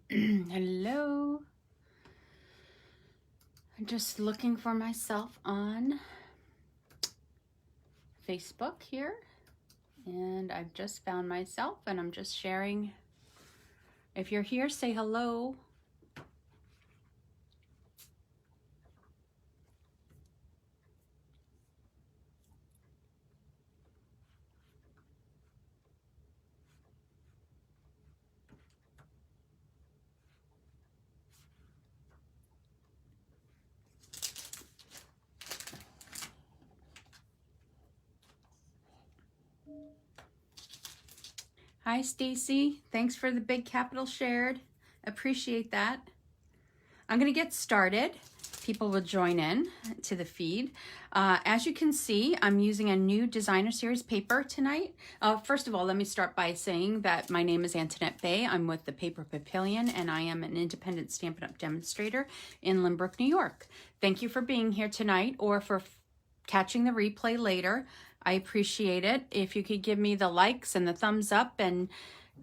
Hello. I'm just looking for myself on Facebook here, and I've just found myself, and I'm just sharing. If you're here, say hello. Hi, Stacy. Thanks for the big capital shared. Appreciate that. I'm going to get started. People will join in to the feed. As you can see, I'm using a new designer series paper tonight. First of all, let me start by saying that my name is Antoinette Bay. I'm with the Paper Papillion, and I am an independent Stampin' Up! Demonstrator in Lynbrook, New York. Thank you for being here tonight or for catching the replay later. I appreciate it. If you could give me the likes and the thumbs up and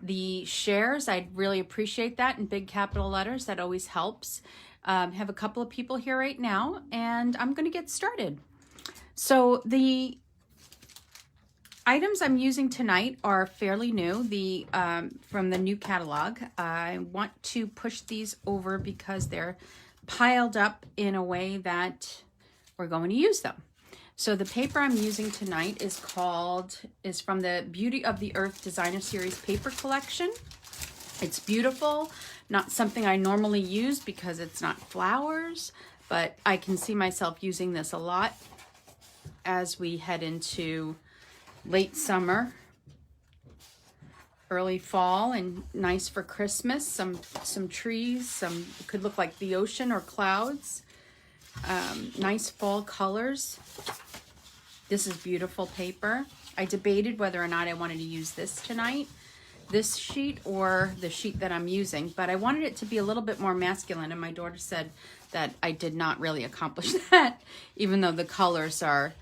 the shares, I'd really appreciate that in big capital letters. That always helps. Have a couple of people here right now, and I'm going to get started. So the items I'm using tonight are fairly new, from the new catalog. I want to push these over because they're piled up in a way that we're going to use them. So the paper I'm using tonight is from the Beauty of the Earth Designer Series paper collection. It's beautiful, not something I normally use because it's not flowers, but I can see myself using this a lot as we head into late summer, early fall, and nice for Christmas. Some trees, it could look like the ocean or clouds. Nice fall colors. This is beautiful paper. I debated whether or not I wanted to use this tonight, this sheet or the sheet that I'm using, but I wanted it to be a little bit more masculine, and my daughter said that I did not really accomplish that, even though the colors are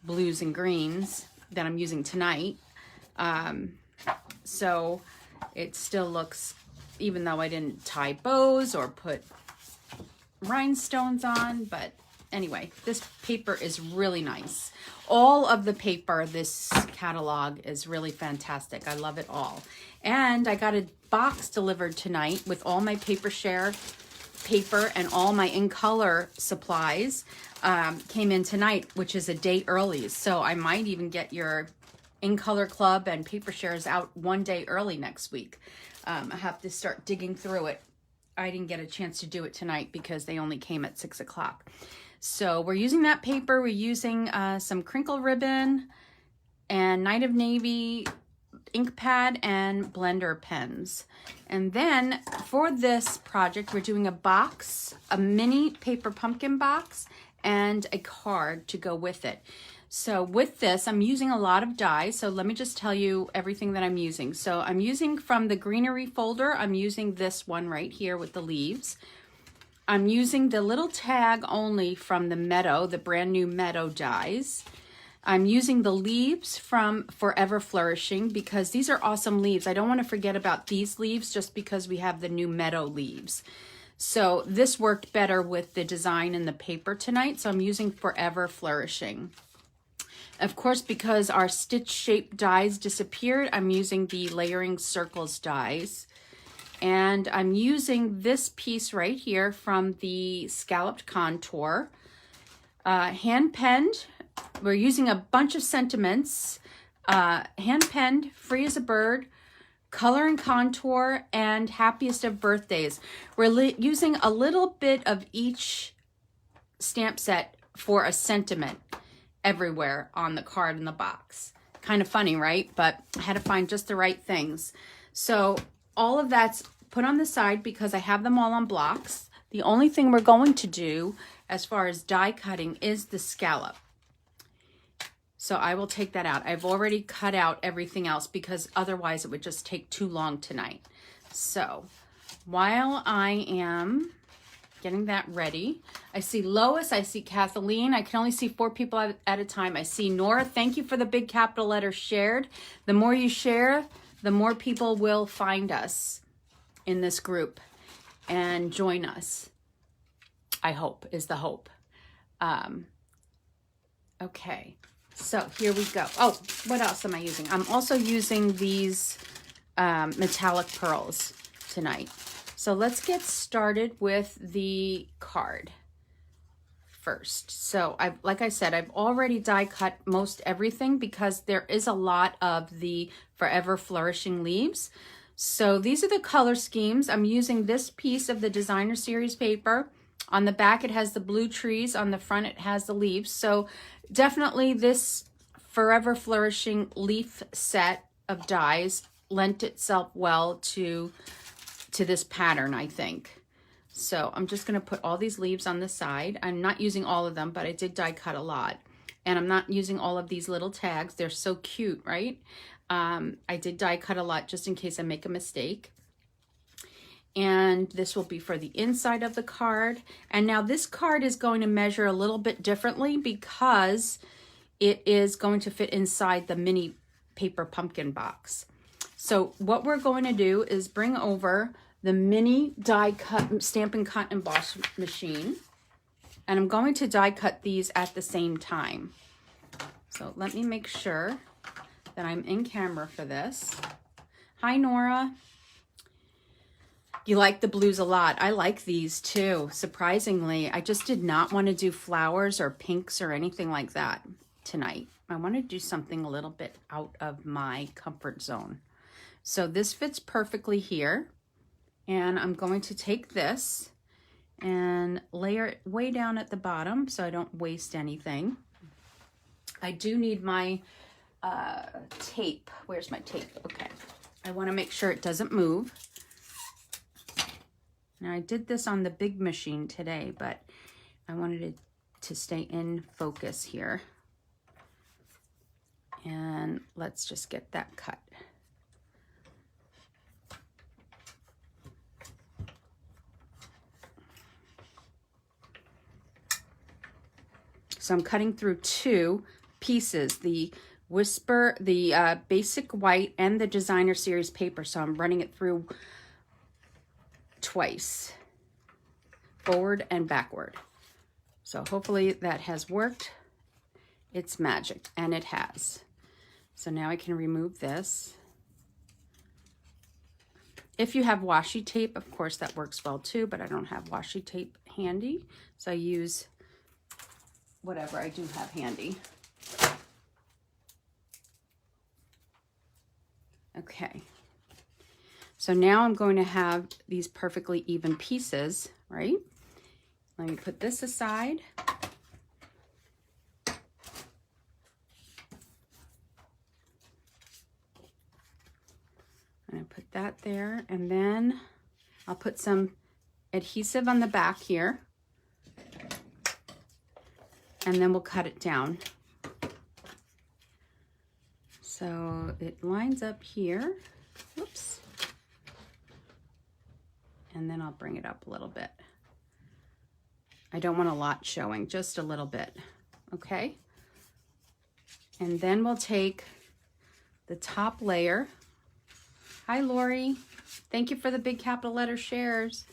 blues and greens that I'm using tonight. So it still looks, even though I didn't tie bows or put rhinestones on, but anyway, this paper is really nice. All of the paper, this catalog is really fantastic. I love it all. And I got a box delivered tonight with all my paper share paper and all my in color supplies. Came in tonight, which is a day early. So I might even get your in color club and paper shares out one day early next week. I have to start digging through it. I didn't get a chance to do it tonight because they only came at 6 o'clock. So we're using that paper. We're using some crinkle ribbon and Night of Navy ink pad and blender pens. And then for this project, we're doing a box, a mini paper pumpkin box, and a card to go with it. So with this, I'm using a lot of dies. So let me just tell you everything that I'm using. So I'm using from the greenery folder, I'm using this one right here with the leaves. I'm using the little tag only from the Meadow, the brand new Meadow dies. I'm using the leaves from Forever Flourishing because these are awesome leaves. I don't want to forget about these leaves just because we have the new Meadow leaves. So this worked better with the design and the paper tonight. So I'm using Forever Flourishing. Of course, because our stitch shape dies disappeared, I'm using the Layering Circles dies. And I'm using this piece right here from the Scalloped Contour. Hand penned. We're using a bunch of sentiments. Hand penned, Free as a Bird, Color and Contour, and Happiest of Birthdays. We're using a little bit of each stamp set for a sentiment everywhere on the card in the box. Kind of funny, right? But I had to find just the right things. So all of that's put on the side because I have them all on blocks. The only thing we're going to do as far as die cutting is the scallop. So I will take that out. I've already cut out everything else because otherwise it would just take too long tonight. So while I am getting that ready, I see Lois, I see Kathleen. I can only see 4 people at a time. I see Nora. Thank you for the big capital letter shared. The more you share, the more people will find us in this group and join us. I hope, is the hope. Okay, so here we go. Oh, what else am I using? I'm also using these metallic pearls tonight. So let's get started with the card first. So like I said, I've already die cut most everything because there is a lot of the Forever Flourishing leaves. So these are the color schemes. I'm using this piece of the Designer Series paper. On the back, it has the blue trees. On the front, it has the leaves. So definitely this Forever Flourishing leaf set of dies lent itself well to this pattern, I think. So I'm just going to put all these leaves on the side. I'm not using all of them, but I did die cut a lot. And I'm not using all of these little tags. They're so cute, right? I did die cut a lot just in case I make a mistake. And this will be for the inside of the card. And now this card is going to measure a little bit differently because it is going to fit inside the mini paper pumpkin box. So what we're going to do is bring over the mini die cut Stampin' Cut Emboss machine. And I'm going to die cut these at the same time. So let me make sure that I'm in camera for this. Hi, Nora. You like the blues a lot. I like these too, surprisingly. I just did not want to do flowers or pinks or anything like that tonight. I want to do something a little bit out of my comfort zone. So this fits perfectly here. And I'm going to take this and layer it way down at the bottom so I don't waste anything. I do need my tape. Where's my tape? Okay. I want to make sure it doesn't move. Now I did this on the big machine today, but I wanted it to stay in focus here. And let's just get that cut. So I'm cutting through 2 pieces, the Whisper, the basic white and the Designer Series paper. So I'm running it through twice, forward and backward. So hopefully that has worked. It's magic, and it has. So now I can remove this. If you have washi tape, of course that works well too, but I don't have washi tape handy. So I use whatever I do have handy. Okay. So now I'm going to have these perfectly even pieces, right? Let me put this aside. I'm gonna put that there, and then I'll put some adhesive on the back here, and then we'll cut it down. So it lines up here. Whoops. And then I'll bring it up a little bit. I don't want a lot showing, just a little bit, okay? And then we'll take the top layer. Hi, Lori. Thank you for the big capital letter shares.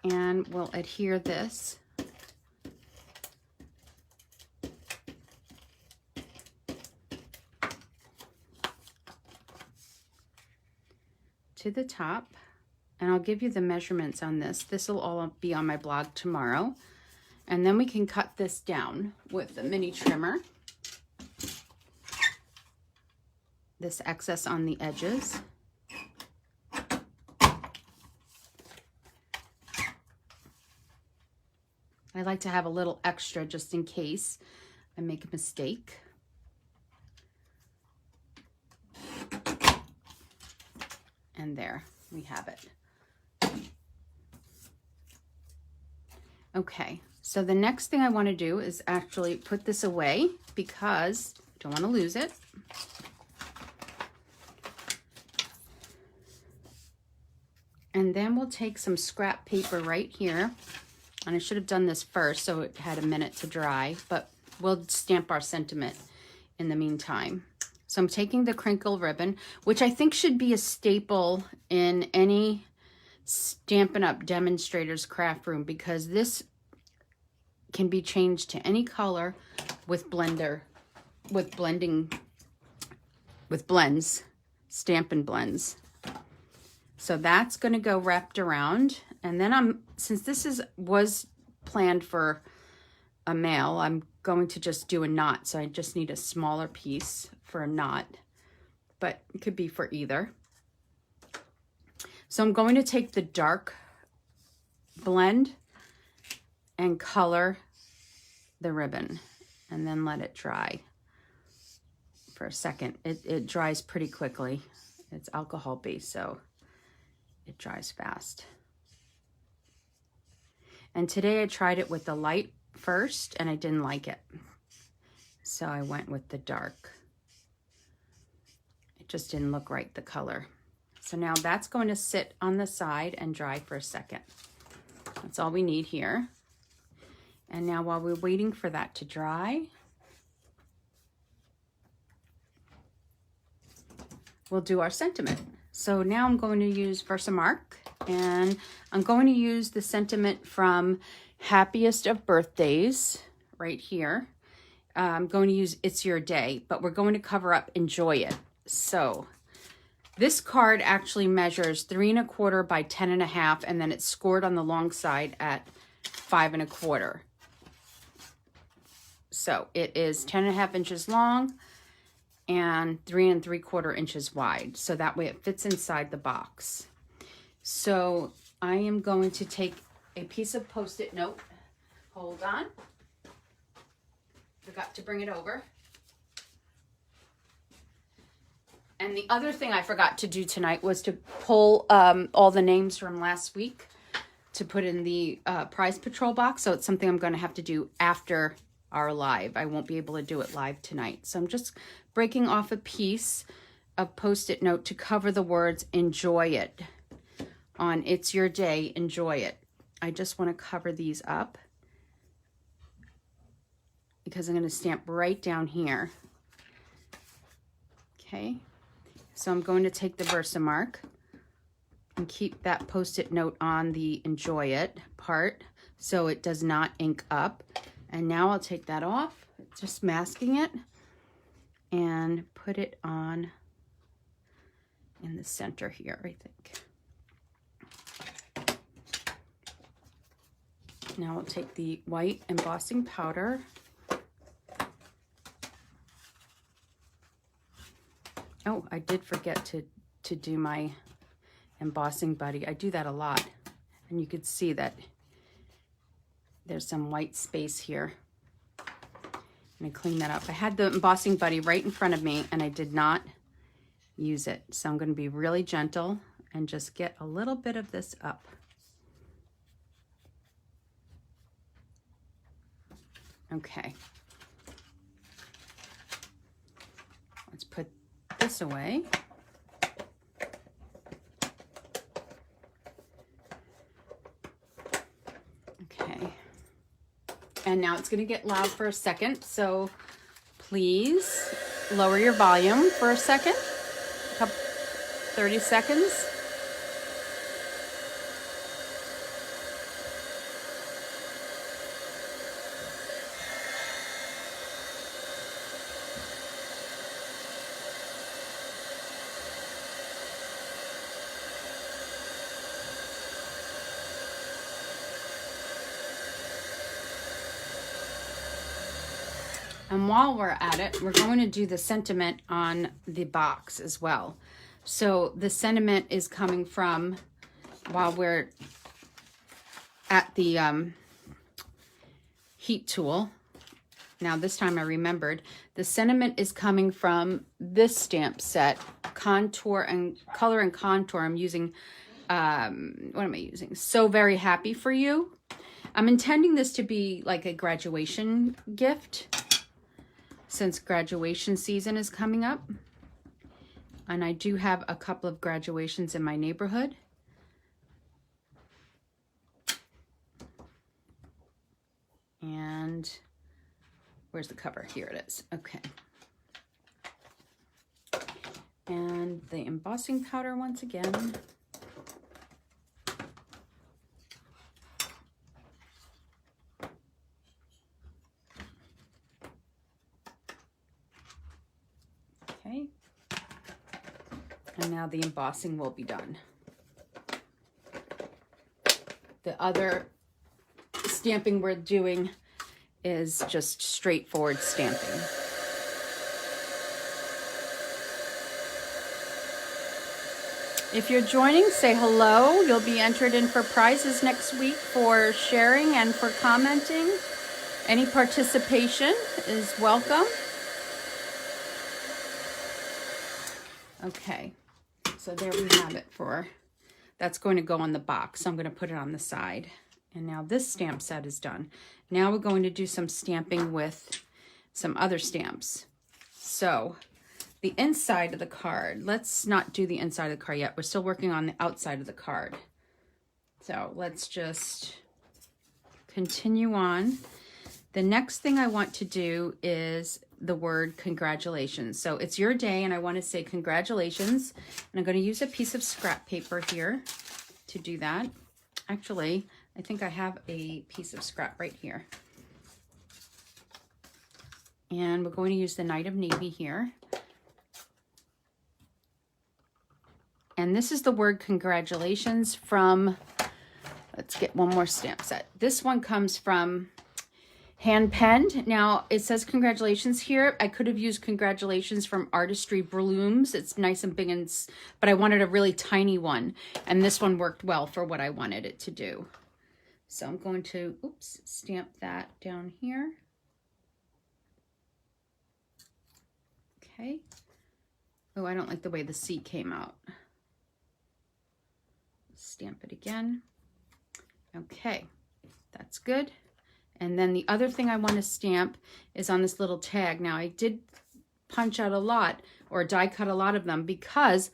And we'll adhere this. To the top. And I'll give you the measurements on this. This will all be on my blog tomorrow. And then we can cut this down with the mini trimmer. This excess on the edges. I like to have a little extra just in case I make a mistake. And there we have it. Okay, so the next thing I want to do is actually put this away because I don't want to lose it. And then we'll take some scrap paper right here. And I should have done this first so it had a minute to dry, but we'll stamp our sentiment in the meantime. So I'm taking the crinkle ribbon, which I think should be a staple in any Stampin' Up! Demonstrators craft room, because this can be changed to any color with blends, Stampin' Blends. So that's going to go wrapped around. And then since this was planned for a male, I'm going to just do a knot. So I just need a smaller piece for a knot, but it could be for either. So I'm going to take the dark blend and color the ribbon and then let it dry for a second. It dries pretty quickly. It's alcohol based, so it dries fast. And today I tried it with the light first and I didn't like it. So I went with the dark. It just didn't look right, the color. So now that's going to sit on the side and dry for a second. That's all we need here. And now while we're waiting for that to dry, we'll do our sentiment. So now I'm going to use Versamark, and I'm going to use the sentiment from Happiest of Birthdays right here. I'm going to use It's Your Day, but we're going to cover up Enjoy It. So this card actually measures 3 1/4 by 10 1/2, and then it's scored on the long side at 5 1/4. So it is 10 1/2 inches long and 3 3/4 inches wide. So that way it fits inside the box. So I am going to take a piece of Post-it note. Hold on. Forgot to bring it over. And the other thing I forgot to do tonight was to pull all the names from last week to put in the prize patrol box. So it's something I'm going to have to do after our live. I won't be able to do it live tonight. So I'm just breaking off a piece of Post-it note to cover the words Enjoy It on It's Your Day, Enjoy It. I just want to cover these up because I'm going to stamp right down here. Okay. So I'm going to take the Versamark and keep that Post-it note on the Enjoy It part so it does not ink up. And now I'll take that off, just masking it, and put it on in the center here, I think. Now I'll take the white embossing powder. Oh, I did forget to do my embossing buddy. I do that a lot. And you could see that there's some white space here. I'm gonna clean that up. I had the embossing buddy right in front of me and I did not use it. So I'm going to be really gentle and just get a little bit of this up. Okay. Let's put this away. Okay. And now it's going to get loud for a second, so please lower your volume for a second, 30 seconds. And while we're at it, we're going to do the sentiment on the box as well. So the sentiment is coming from, while we're at the heat tool, now this time I remembered, the sentiment is coming from this stamp set, Contour and Color and Contour. I'm using, what am I using? So Very Happy for You. I'm intending this to be like a graduation gift, since graduation season is coming up. And I do have a couple of graduations in my neighborhood. And where's the cover? Here it is. Okay. And the embossing powder once again. Okay. And now the embossing will be done. The other stamping we're doing is just straightforward stamping. If you're joining, say hello. You'll be entered in for prizes next week for sharing and for commenting. Any participation is welcome. Okay, so there we have it for, that's going to go on the box. So I'm going to put it on the side. And now this stamp set is done. Now we're going to do some stamping with some other stamps. So the inside of the card, let's not do the inside of the card yet. We're still working on the outside of the card. So let's just continue on. The next thing I want to do is the word congratulations. So it's your day and I want to say congratulations. And I'm going to use a piece of scrap paper here to do that. Actually, I think I have a piece of scrap right here. And we're going to use the Night of Navy here. And this is the word congratulations from, let's get one more stamp set. This one comes from Hand Penned. Now it says congratulations here. I could have used congratulations from Artistry Blooms. It's nice and big, but I wanted a really tiny one. And this one worked well for what I wanted it to do. So I'm going to, oops, stamp that down here. Okay. Oh, I don't like the way the C came out. Stamp it again. Okay, that's good. And then the other thing I want to stamp is on this little tag. Now I did punch out a lot or die cut a lot of them because,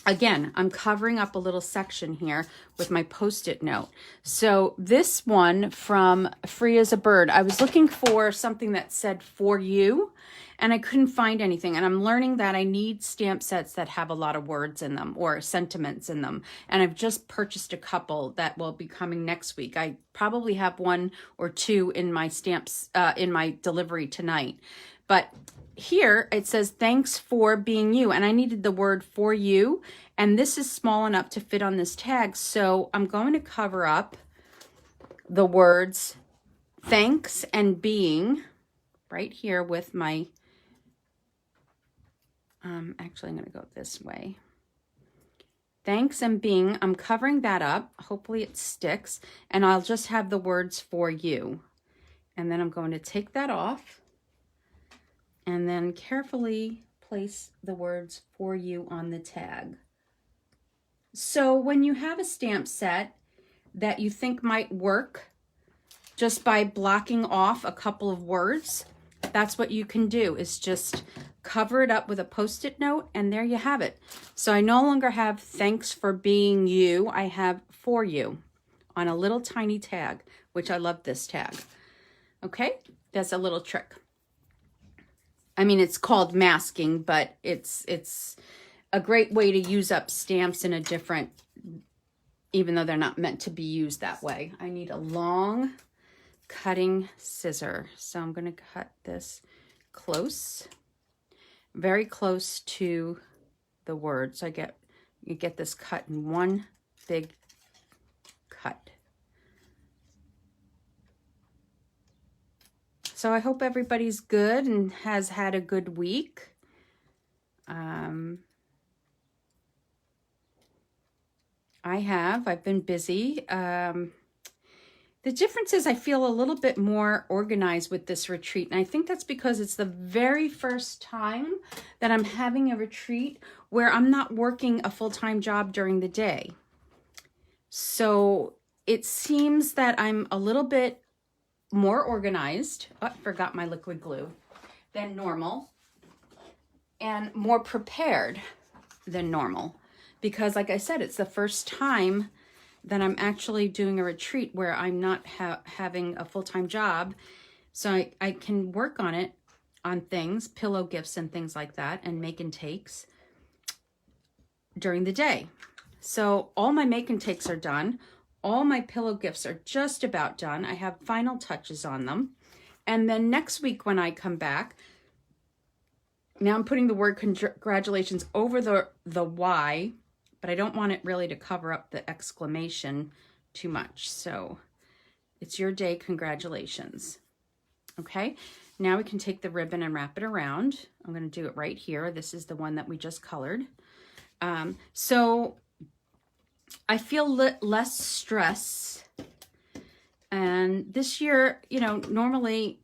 again, I'm covering up a little section here with my Post-it note. So this one from Free as a Bird, I was looking for something that said for you, and I couldn't find anything. And I'm learning that I need stamp sets that have a lot of words in them or sentiments in them. And I've just purchased a couple that will be coming next week. I probably have one or two in my stamps, in my delivery tonight. But here it says, thanks for being you. And I needed the word for you. And this is small enough to fit on this tag. So I'm going to cover up the words thanks and being right here with my, actually I'm going to go this way. Thanks and being, I'm covering that up. Hopefully it sticks. And I'll just have the words for you. And then I'm going to take that off and then carefully place the words "for you" on the tag. So when you have a stamp set that you think might work just by blocking off a couple of words, that's what you can do, is just cover it up with a Post-it note, and there you have it. So I no longer have "thanks for being you." I have "for you" on a little tiny tag, which I love this tag. Okay, that's a little trick. I mean, it's called masking, but it's a great way to use up stamps in a different, even though they're not meant to be used that way. I need a long cutting scissor. So I'm going to cut this close, very close to the word. So you get this cut in one big cut. So I hope everybody's good and has had a good week. I've been busy. The difference is I feel a little bit more organized with this retreat. And I think that's because it's the very first time that I'm having a retreat where I'm not working a full-time job during the day. So it seems that I'm a little bit more organized. Oh, I forgot my liquid glue than normal, and more prepared than normal, because like I said, it's the first time that I'm actually doing a retreat where I'm not having a full-time job. So I can work on things, pillow gifts and things like that, and make and takes during the day. So all my make and takes are done. All my pillow gifts are just about done. I have final touches on them. And then next week when I come back, now I'm putting the word congratulations over the Y, but I don't want it really to cover up the exclamation too much. So it's your day, congratulations. Okay, now we can take the ribbon and wrap it around. I'm going to do it right here. This is the one that we just colored. So I feel less stress. And this year, you know, normally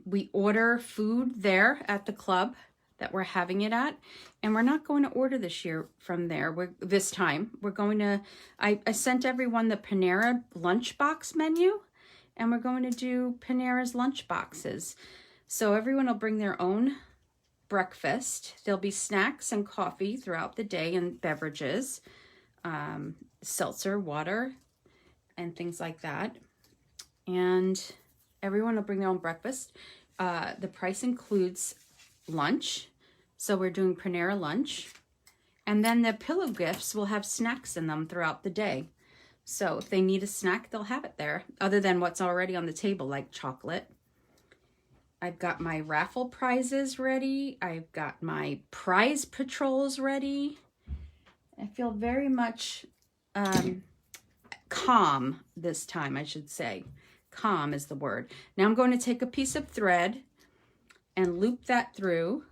we order food there at the club that we're having it at, and we're not going to order this year from there. This time we're going to, I sent everyone the Panera lunchbox menu, and we're going to do Panera's lunch boxes. So everyone will bring their own breakfast. There'll be snacks and coffee throughout the day, and beverages, seltzer, water, and things like that. And everyone will bring their own breakfast. The price includes lunch. So we're doing Panera lunch. And then the pillow gifts will have snacks in them throughout the day. So if they need a snack, they'll have it there, other than what's already on the table, like chocolate. I've got my raffle prizes ready. I've got my prize patrols ready. I feel very much calm this time, I should say. Calm is the word. Now I'm going to take a piece of thread and loop that through.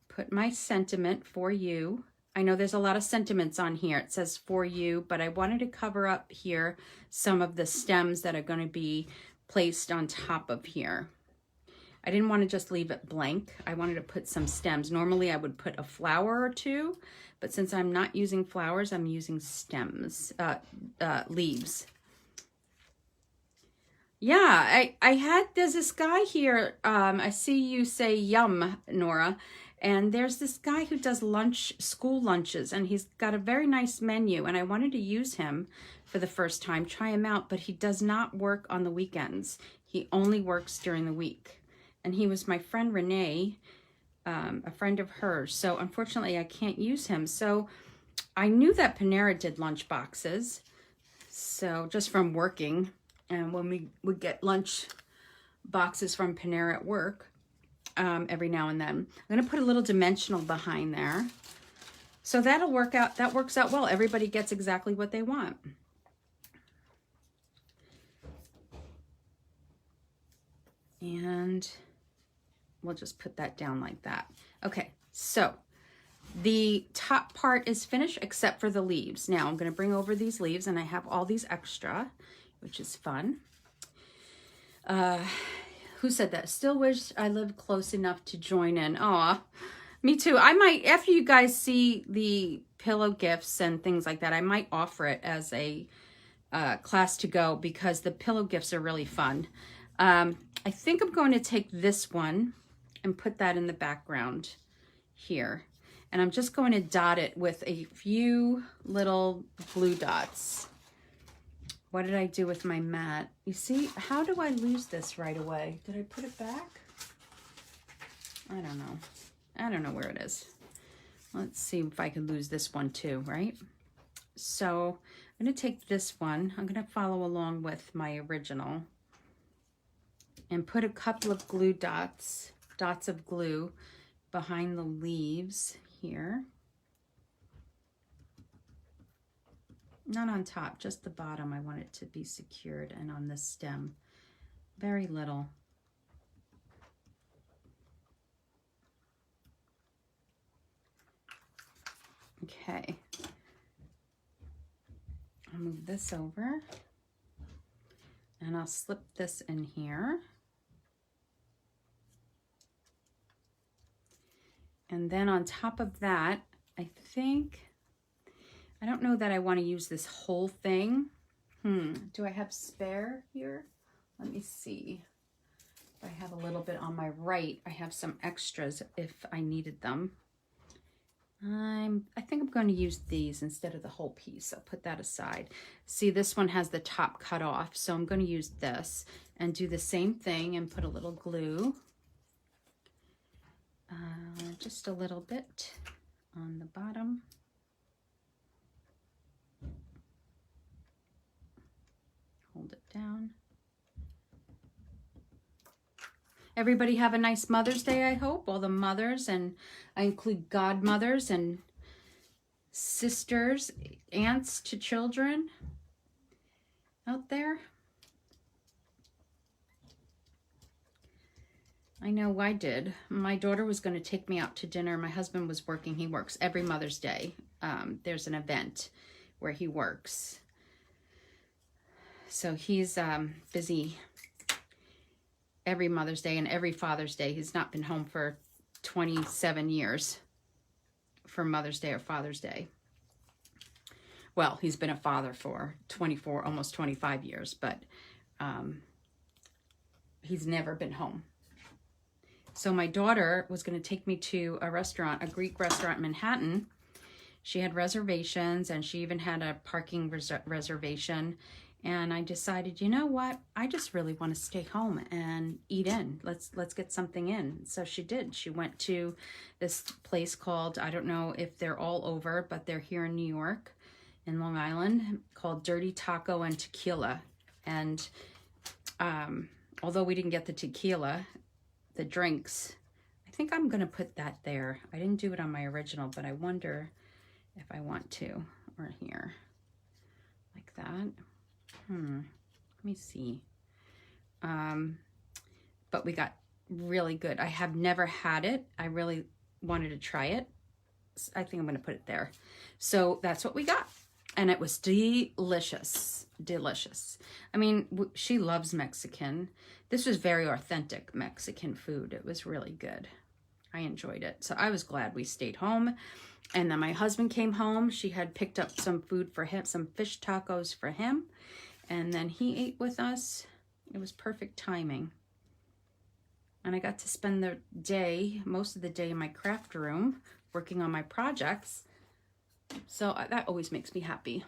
Put my sentiment "for you." I know there's a lot of sentiments on here. It says "for you," but I wanted to cover up here some of the stems that are going to be placed on top of here. I didn't want to just leave it blank. I wanted to put some stems. Normally I would put a flower or two, but since I'm not using flowers, I'm using stems, leaves. Yeah, there's this guy here. I see you say yum, Nora. And there's this guy who does school lunches, and he's got a very nice menu, and I wanted to use him for the first time, try him out, but he does not work on the weekends. He only works during the week. And he was my friend Renee, a friend of hers. So unfortunately I can't use him. So I knew that Panera did lunch boxes. So just from working, and when we would get lunch boxes from Panera at work, every now and then. I'm going to put a little dimensional behind there. So that'll work out. That works out well. Everybody gets exactly what they want. And we'll just put that down like that. Okay, so the top part is finished except for the leaves. Now I'm going to bring over these leaves, and I have all these extra, which is fun. Who said that? Still wish I lived close enough to join in. Aw, me too. I might, after you guys see the pillow gifts and things like that, I might offer it as a class to go because the pillow gifts are really fun. I think I'm going to take this one and put that in the background here. And I'm just going to dot it with a few little glue dots. What did I do with my mat? You see, how do I lose this right away? Did I put it back? I don't know. I don't know where it is. Let's see if I can lose this one too, right? So I'm going to take this one. I'm going to follow along with my original and put a couple of glue dots of glue behind the leaves here. Not on top, just the bottom. I want it to be secured, and on this stem, very little. Okay. I'll move this over, and I'll slip this in here. And then on top of that, I don't know that I want to use this whole thing. Do I have spare here? Let me see. If I have a little bit on my right, I have some extras if I needed them. I think I'm going to use these instead of the whole piece. I'll put that aside. See, this one has the top cut off, so I'm going to use this and do the same thing and put a little glue. Just a little bit on the bottom. Hold it down. Everybody have a nice Mother's Day, I hope. All the mothers, and I include godmothers and sisters, aunts to children out there. I know I did. My daughter was going to take me out to dinner. My husband was working. He works every Mother's Day. There's an event where he works. So he's busy every Mother's Day and every Father's Day. He's not been home for 27 years for Mother's Day or Father's Day. Well, he's been a father for 24, almost 25 years, but he's never been home. So my daughter was going to take me to a restaurant, a Greek restaurant in Manhattan. She had reservations, and she even had a parking reservation. And I decided, you know what? I just really want to stay home and eat in. Let's get something in. So she did. She went to this place called, I don't know if they're all over, but they're here in New York, in Long Island, called Dirty Taco and Tequila. And although we didn't get the tequila, the drinks, I think I'm going to put that there. I didn't do it on my original, but I wonder if I want to, or here, like that. Let me see. But we got really good. I have never had it. I really wanted to try it. I think I'm going to put it there. So that's what we got. And it was delicious. Delicious. I mean, she loves Mexican. This was very authentic Mexican food. It was really good. I enjoyed it. So I was glad we stayed home. And then my husband came home. She had picked up some food for him, some fish tacos for him. And then he ate with us. It was perfect timing. And I got to spend the day, most of the day in my craft room, working on my projects. So that always makes me happy.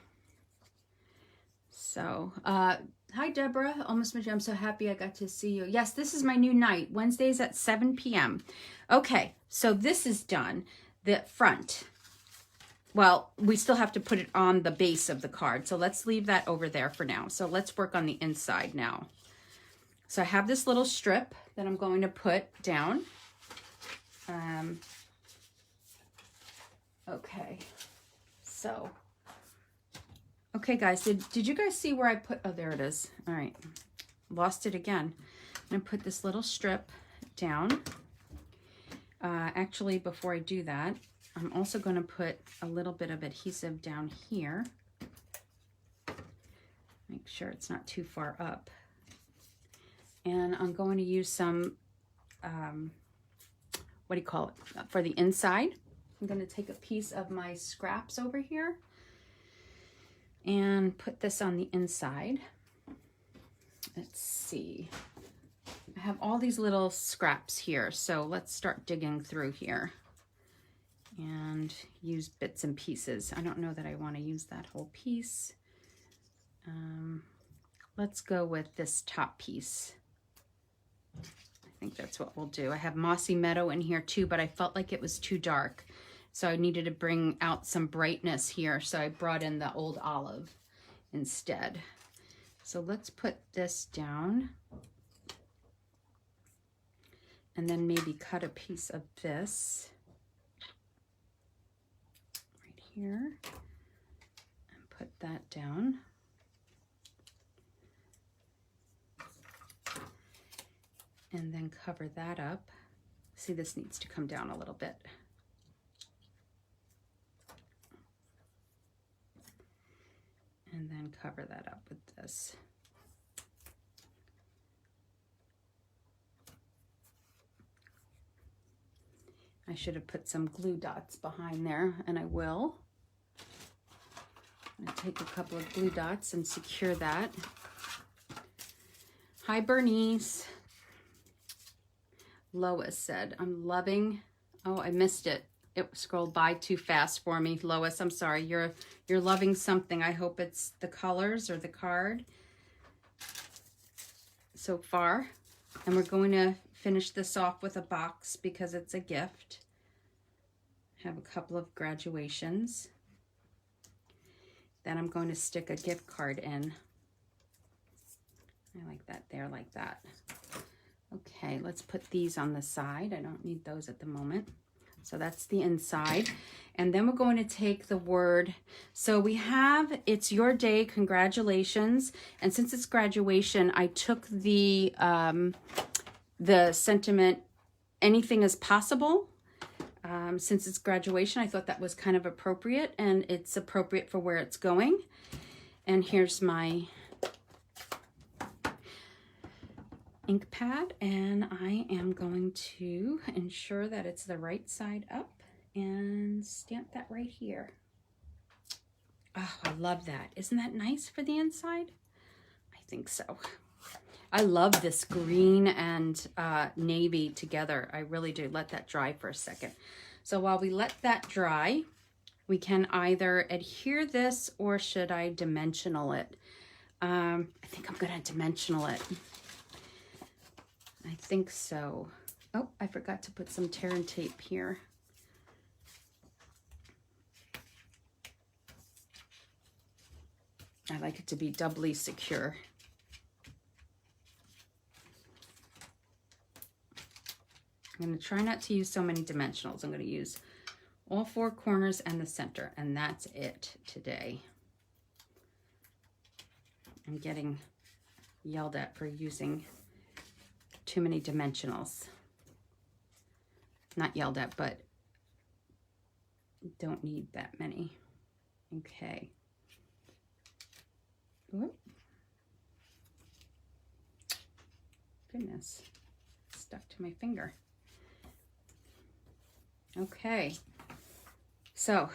So, hi Deborah, almost I'm so happy I got to see you. Yes, this is my new night, Wednesdays at 7 p.m. Okay, so this is done. The front. Well, we still have to put it on the base of the card, so let's leave that over there for now. So let's work on the inside now. So I have this little strip that I'm going to put down. Okay, so, okay guys, did you guys see where I put, oh, there it is. All right, lost it again. I'm gonna put this little strip down. Actually, before I do that, I'm also going to put a little bit of adhesive down here. Make sure it's not too far up. And I'm going to use some, what do you call it, for the inside. I'm going to take a piece of my scraps over here and put this on the inside. Let's see. I have all these little scraps here, so let's start digging through here and use bits and pieces. I don't know that I want to use that whole piece. Let's go with this top piece. I think that's what we'll do. I have Mossy Meadow in here too, but I felt like it was too dark. So I needed to bring out some brightness here. So I brought in the Old Olive instead. So let's put this down. And then maybe cut a piece of this right here and put that down. And then cover that up. See, this needs to come down a little bit. And then cover that up with this. I should have put some glue dots behind there, and I will. I'm gonna take a couple of glue dots and secure that. Hi, Bernice. Lois said, I'm loving, oh, I missed it. It scrolled by too fast for me. Lois, I'm sorry. You're loving something. I hope it's the colors or the card so far. And we're going to finish this off with a box because it's a gift. Have a couple of graduations. Then I'm going to stick a gift card in. I like that there, like that. Okay, let's put these on the side. I don't need those at the moment. So that's the inside. And then we're going to take the word. So we have, it's your day, congratulations. And since it's graduation, I took the sentiment, anything is possible. Since it's graduation, I thought that was kind of appropriate, and it's appropriate for where it's going. And here's my ink pad, and I am going to ensure that it's the right side up and stamp that right here. Oh, I love that. Isn't that nice for the inside? I think so. I love this green and navy together. I really do. Let that dry for a second. So while we let that dry, we can either adhere this or should I dimensional it? I think I'm going to dimensional it. I think so. Oh, I forgot to put some tear and tape here. I like it to be doubly secure. I'm going to try not to use so many dimensionals. I'm going to use all four corners and the center, and that's it today. I'm getting yelled at for using too many dimensionals. Not yelled at, but don't need that many. Okay. Whoop. Goodness, stuck to my finger. Okay, so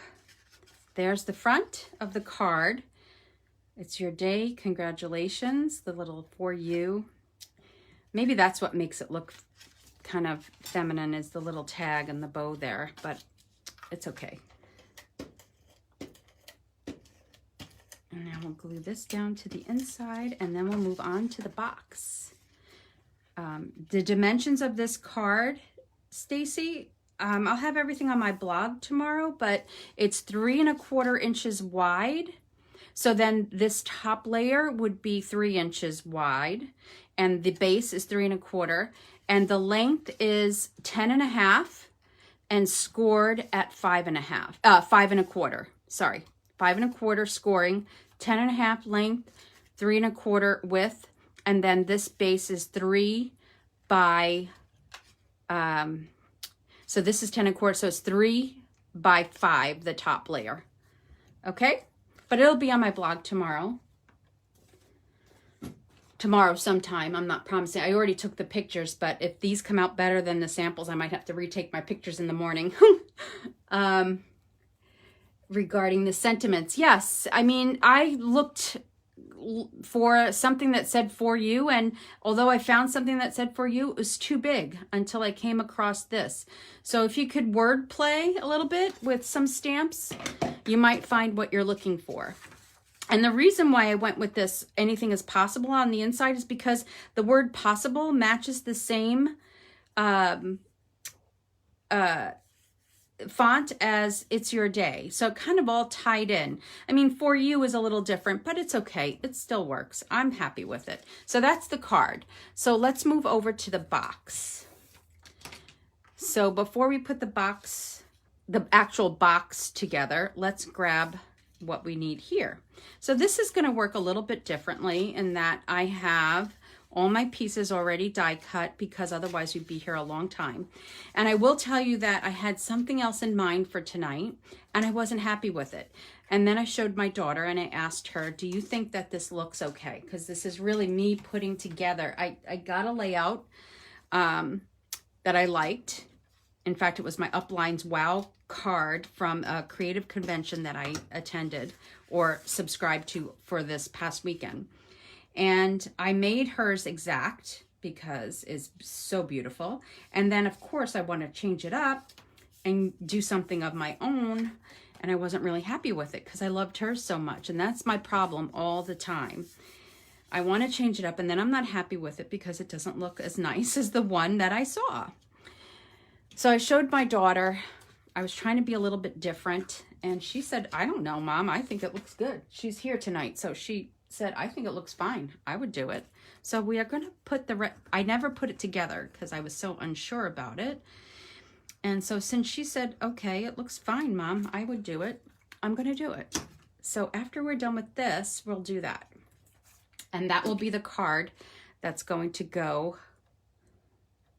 there's the front of the card. It's your day, congratulations, the little for you. Maybe that's what makes it look kind of feminine, is the little tag and the bow there, but it's okay. And now we'll glue this down to the inside, and then we'll move on to the box. The dimensions of this card, Stacy, I'll have everything on my blog tomorrow, but it's 3 1/4 inches wide. So then this top layer would be 3 inches wide, and the base is 3 1/4, and the length is 10 1/2 and scored at 5 1/2, 5 1/4, sorry, 5 1/4 scoring, 10 1/2 length, 3 1/4 width, and then this base is 3 by, so this is 10 1/4, so it's 3 by 5, the top layer. Okay, but it'll be on my blog tomorrow. tomorrow sometime. I'm not promising. I already took the pictures, but if these come out better than the samples, I might have to retake my pictures in the morning. Regarding the sentiments, yes, I mean, I looked for something that said for you, and although I found something that said for you, it was too big until I came across this. So if you could word play a little bit with some stamps, you might find what you're looking for. And the reason why I went with this anything is possible on the inside is because the word possible matches the same font as It's Your Day. So it kind of all tied in. I mean, For You is a little different, but it's okay. It still works. I'm happy with it. So that's the card. So let's move over to the box. So before we put the actual box together, let's grab what we need here. So this is going to work a little bit differently in that I have all my pieces already die cut, because otherwise we'd be here a long time. And I will tell you that I had something else in mind for tonight and I wasn't happy with it. And then I showed my daughter and I asked her, do you think that this looks okay? Because this is really me putting together. I got a layout that I liked. In fact, it was my Uplines Wow card from a creative convention that I attended or subscribed to for this past weekend. And I made hers exact because it's so beautiful. And then, of course, I want to change it up and do something of my own. And I wasn't really happy with it because I loved hers so much. And that's my problem all the time. I want to change it up and then I'm not happy with it because it doesn't look as nice as the one that I saw. So I showed my daughter. I was trying to be a little bit different. And she said, I don't know, Mom. I think it looks good. She's here tonight. So she said, I think it looks fine. I would do it. So we are going to put I never put it together because I was so unsure about it. And so since she said, okay, it looks fine, Mom, I would do it, I'm going to do it. So after we're done with this, we'll do that. And that will be the card that's going to go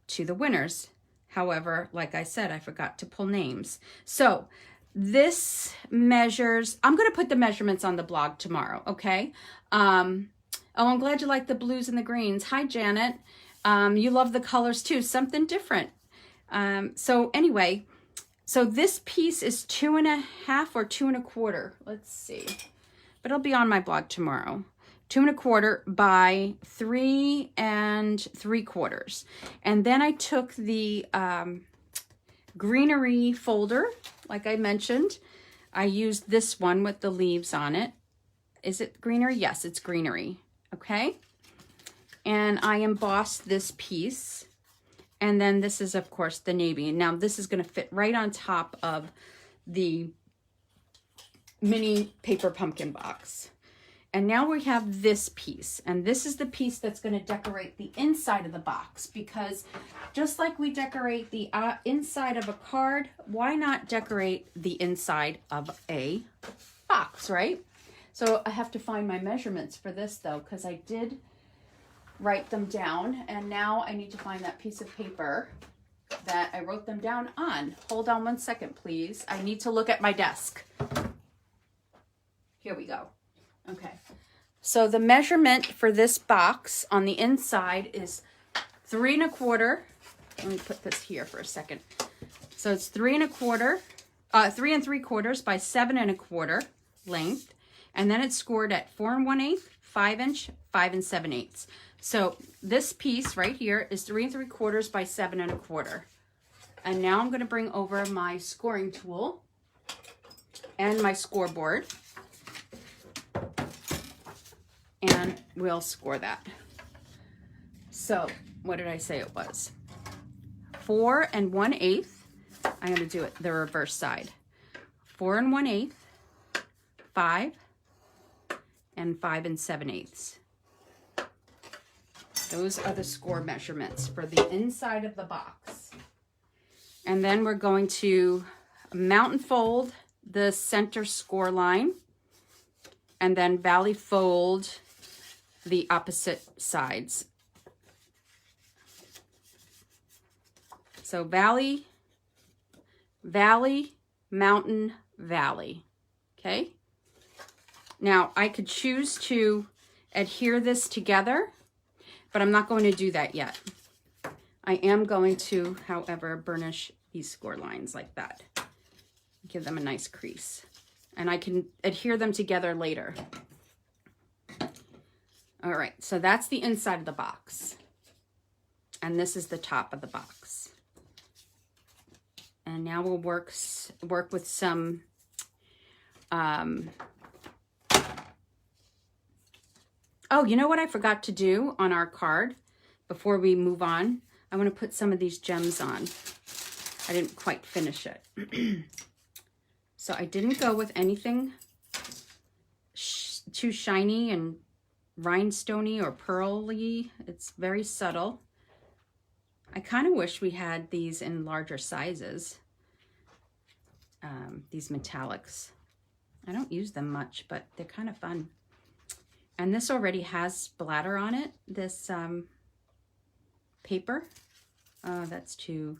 to the winners. However, like I said, I forgot to pull names. So this measures, I'm going to put the measurements on the blog tomorrow, okay? Oh, I'm glad you like the blues and the greens. Hi, Janet. You love the colors too, something different. So anyway, so this piece is 2.5 or 2 1/4. Let's see, but it'll be on my blog tomorrow. 2 1/4 by 3 3/4. And then I took the greenery folder, like I mentioned. I used this one with the leaves on it. Is it greenery? Yes, it's greenery. Okay. And I embossed this piece. And then this is, of course, the navy. Now this is going to fit right on top of the mini paper pumpkin box. And now we have this piece, and this is the piece that's going to decorate the inside of the box, because just like we decorate the inside of a card, why not decorate the inside of a box, right? So I have to find my measurements for this though, because I did write them down, and now I need to find that piece of paper that I wrote them down on. Hold on one second, please. I need to look at my desk. Here we go. Okay, so the measurement for this box on the inside is 3 1/4. Let me put this here for a second. So it's 3 3 3/4 by 7 1/4 length. And then it's scored at 4 1/8, 5 inch, 5 7/8. So this piece right here is 3 3/4 by 7 1/4. And now I'm going to bring over my scoring tool and my scoreboard. And we'll score that. So what did I say it was? 4 1/8. I'm going to do it the reverse side. 4 1/8, 5, and 5 7/8. Those are the score measurements for the inside of the box. And then we're going to mountain fold the center score line, and then valley fold the opposite sides. So valley, valley, mountain, valley. Okay. Now I could choose to adhere this together but I'm not going to do that yet. I am going to, however, burnish these score lines like that. Give them a nice crease. And I can adhere them together later. All right, so that's the inside of the box. And this is the top of the box. And now we'll work with some oh, you know what I forgot to do on our card before we move on? I want to put some of these gems on. I didn't quite finish it. So I didn't go with anything too shiny and rhinestoney or pearly. It's very subtle. I kind of wish we had these in larger sizes. These metallics. I don't use them much, but they're kind of fun. And this already has splatter on it, this paper. That's too,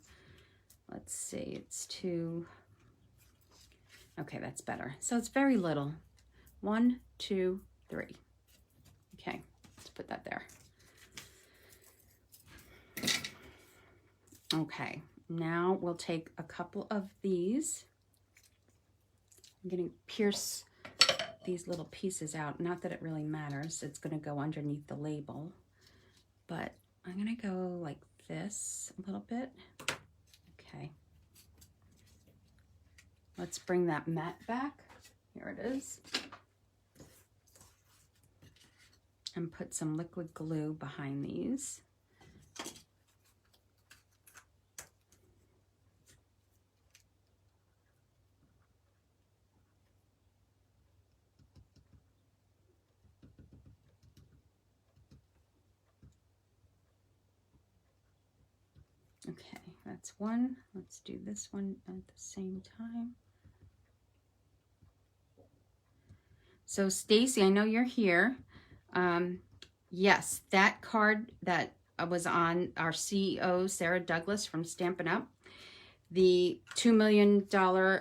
let's see, it's too, okay, that's better. So it's very little. 1, 2, 3. Okay, let's put that there. Okay, now we'll take a couple of these. I'm going to pierce these little pieces out. Not that it really matters. It's going to go underneath the label. But I'm going to go like this a little bit. Okay. Let's bring that mat back. Here it is. And put some liquid glue behind these. Okay, that's one. Let's do this one at the same time. So Stacy, I know you're here. Yes, that card that was on our CEO, Sarah Douglas from Stampin' Up, the $2 million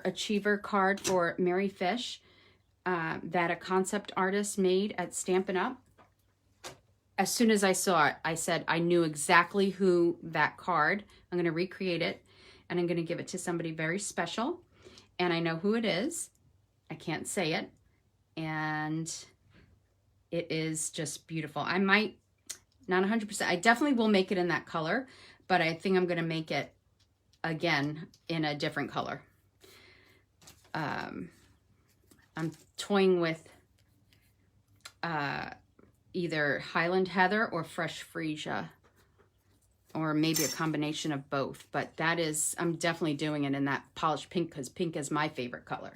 Achiever card for Mary Fish that a concept artist made at Stampin' Up. As soon as I saw it, I said I knew exactly who that card. I'm going to recreate it, and I'm going to give it to somebody very special. And I know who it is. I can't say it. And it is just beautiful. I might, not 100%, I definitely will make it in that color, but I think I'm going to make it again in a different color. I'm toying with either Highland Heather or Fresh Freesia, or maybe a combination of both. But that is, I'm definitely doing it in that polished pink because pink is my favorite color.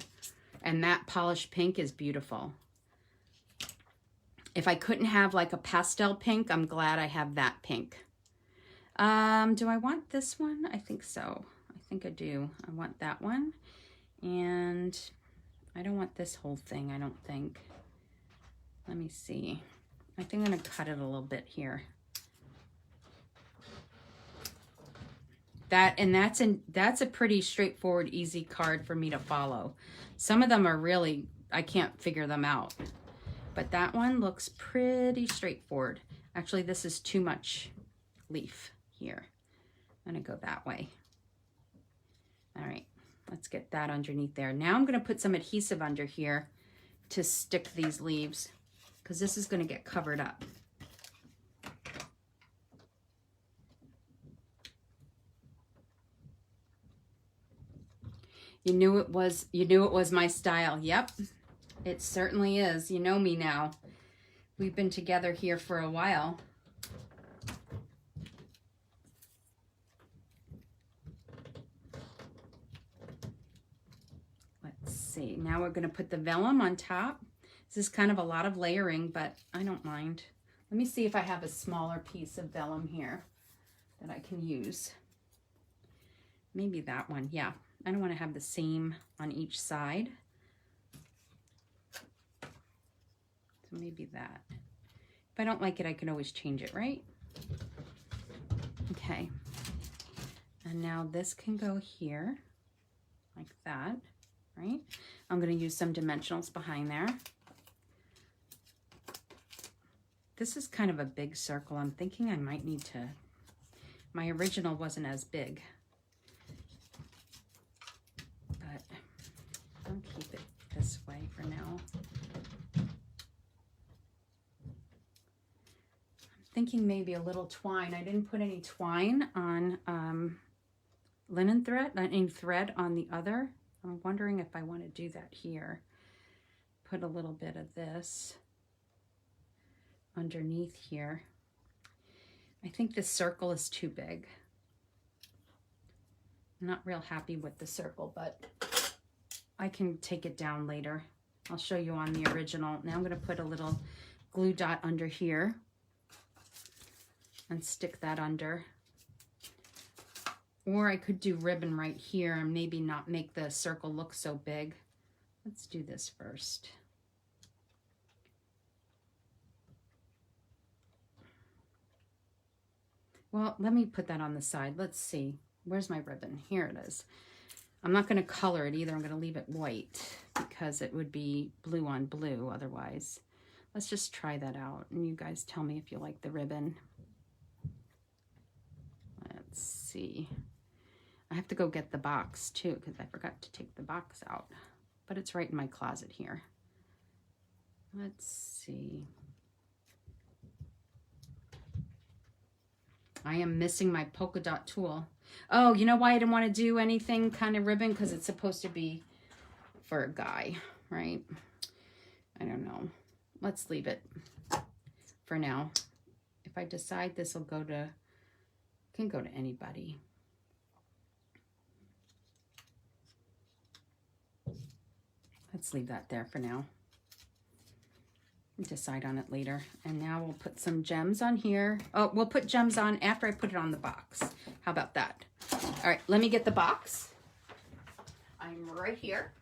And that polished pink is beautiful. If I couldn't have like a pastel pink, I'm glad I have that pink. Do I want this one? I think so. I think I do. I want that one. And I don't want this whole thing, I don't think. Let me see. I think I'm going to cut it a little bit here. That's a pretty straightforward, easy card for me to follow. Some of them are really, I can't figure them out. But that one looks pretty straightforward. Actually, this is too much leaf here. I'm going to go that way. All right, let's get that underneath there. Now I'm going to put some adhesive under here to stick these leaves, because this is going to get covered up. You knew it was my style. Yep, it certainly is. You know me now. We've been together here for a while. Let's see. Now we're going to put the vellum on top. This is kind of a lot of layering, but I don't mind. Let me see if I have a smaller piece of vellum here that I can use. Maybe that one. Yeah, I don't want to have the same on each side. So maybe that. If I don't like it, I can always change it, right? Okay. And now this can go here like that, right? I'm going to use some dimensionals behind there. This is kind of a big circle. I'm thinking I might need to, my original wasn't as big. But I'll keep it this way for now. Thinking maybe a little twine. I didn't put any twine on linen thread, any thread on the other. I'm wondering if I want to do that here. Put a little bit of this underneath here. I think this circle is too big. I'm not real happy with the circle, but I can take it down later. I'll show you on the original. Now I'm going to put a little glue dot under here and stick that under. Or I could do ribbon right here and maybe not make the circle look so big. Let's do this first. Well, let me put that on the side. Let's see. Where's my ribbon? Here it is. I'm not going to color it either. I'm going to leave it white because it would be blue on blue otherwise. Let's just try that out. And you guys tell me if you like the ribbon. Let's see. I have to go get the box too because I forgot to take the box out. But it's right in my closet here. Let's see. I am missing my polka dot tool. Oh, you know why I didn't want to do anything kind of ribbon? Because it's supposed to be for a guy, right? I don't know. Let's leave it for now. If I decide this will go to, can go to anybody. Let's leave that there for now. Decide on it later. And now we'll put some gems on here. Oh, we'll put gems on after I put it on the box. How about that? All right, let me get the box. I'm right here.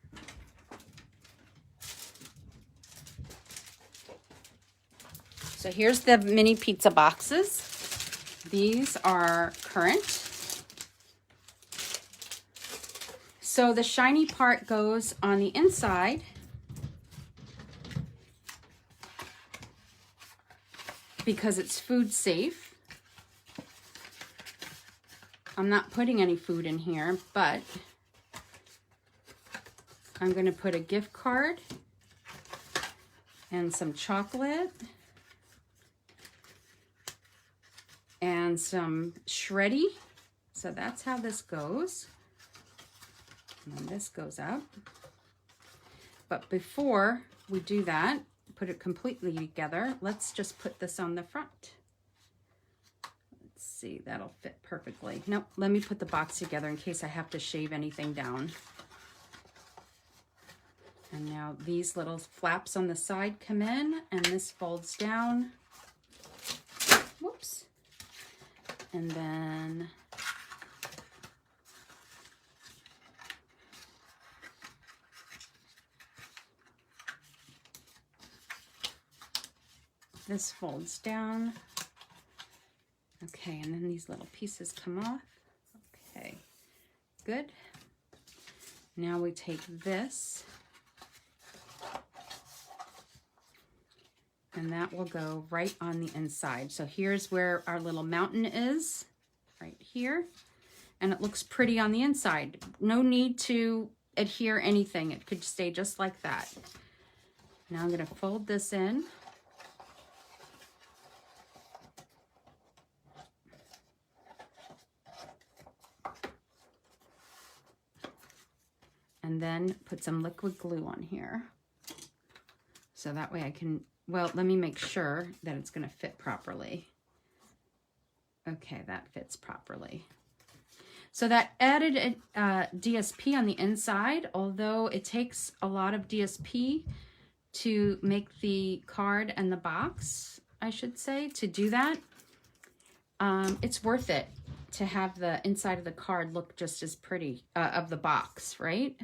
So here's the mini pizza boxes. These are current. So the shiny part goes on the inside. Because it's food safe. I'm not putting any food in here, but I'm going to put a gift card and some chocolate and some shreddy. So that's how this goes. And then this goes up. But before we do that, put it completely together, let's just put this on the front. Let's see, that'll fit perfectly. Nope, let me put the box together in case I have to shave anything down. And now these little flaps on the side come in, and this folds down. Whoops. And then this folds down. Okay, and then these little pieces come off. Okay, good. Now we take this, and that will go right on the inside. So here's where our little mountain is, right here. And it looks pretty on the inside. No need to adhere anything. It could stay just like that. Now I'm gonna fold this in. And then put some liquid glue on here. So that way I can, well, let me make sure that it's gonna fit properly. Okay, that fits properly. So that added DSP on the inside, although it takes a lot of DSP to make the card and the box, I should say, to do that, it's worth it to have the inside of the card look just as pretty, of the box, right?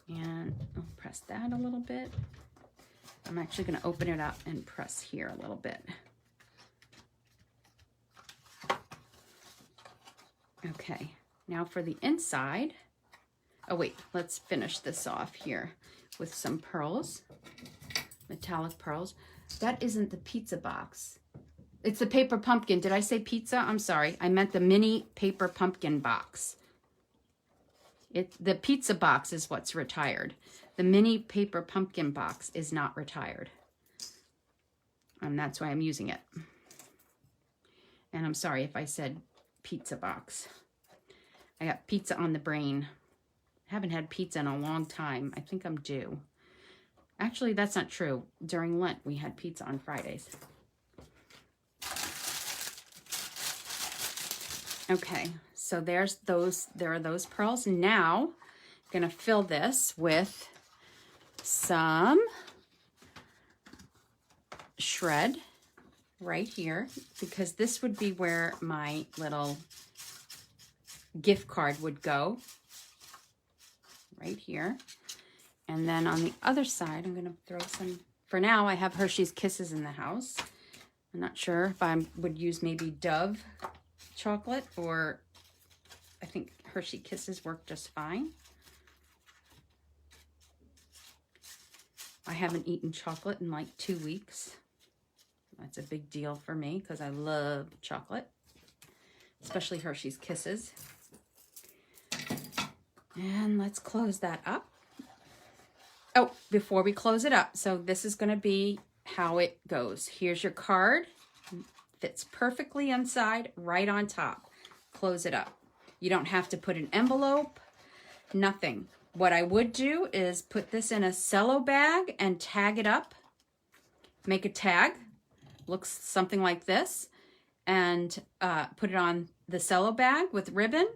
And I'll press that a little bit. I'm actually going to open it up and press here a little bit. Okay, now for the inside, Oh wait, let's finish this off here with some pearls, metallic pearls. That isn't the pizza box. It's the paper pumpkin. Did I say pizza? I'm sorry. I meant the mini paper pumpkin box. The pizza box is what's retired. The mini paper pumpkin box is not retired. And that's why I'm using it. And I'm sorry if I said pizza box. I got pizza on the brain. I haven't had pizza in a long time. I think I'm due. Actually, that's not true. During Lent, we had pizza on Fridays. Okay, so there are those pearls. Now, I'm gonna fill this with some shred right here, because this would be where my little gift card would go, right here. And then on the other side, I'm gonna throw some, for now I have Hershey's Kisses in the house. I'm not sure if I would use maybe Dove chocolate, or I think Hershey Kisses work just fine. I haven't eaten chocolate in like 2 weeks. That's a big deal for me because I love chocolate, especially Hershey's Kisses. And let's close that up. Oh, before we close it up, so this is going to be how it goes. Here's your card. Fits perfectly inside, right on top. Close it up. You don't have to put an envelope, nothing. What I would do is put this in a cello bag and tag it up. Make a tag. Looks something like this. And put it on the cello bag with ribbon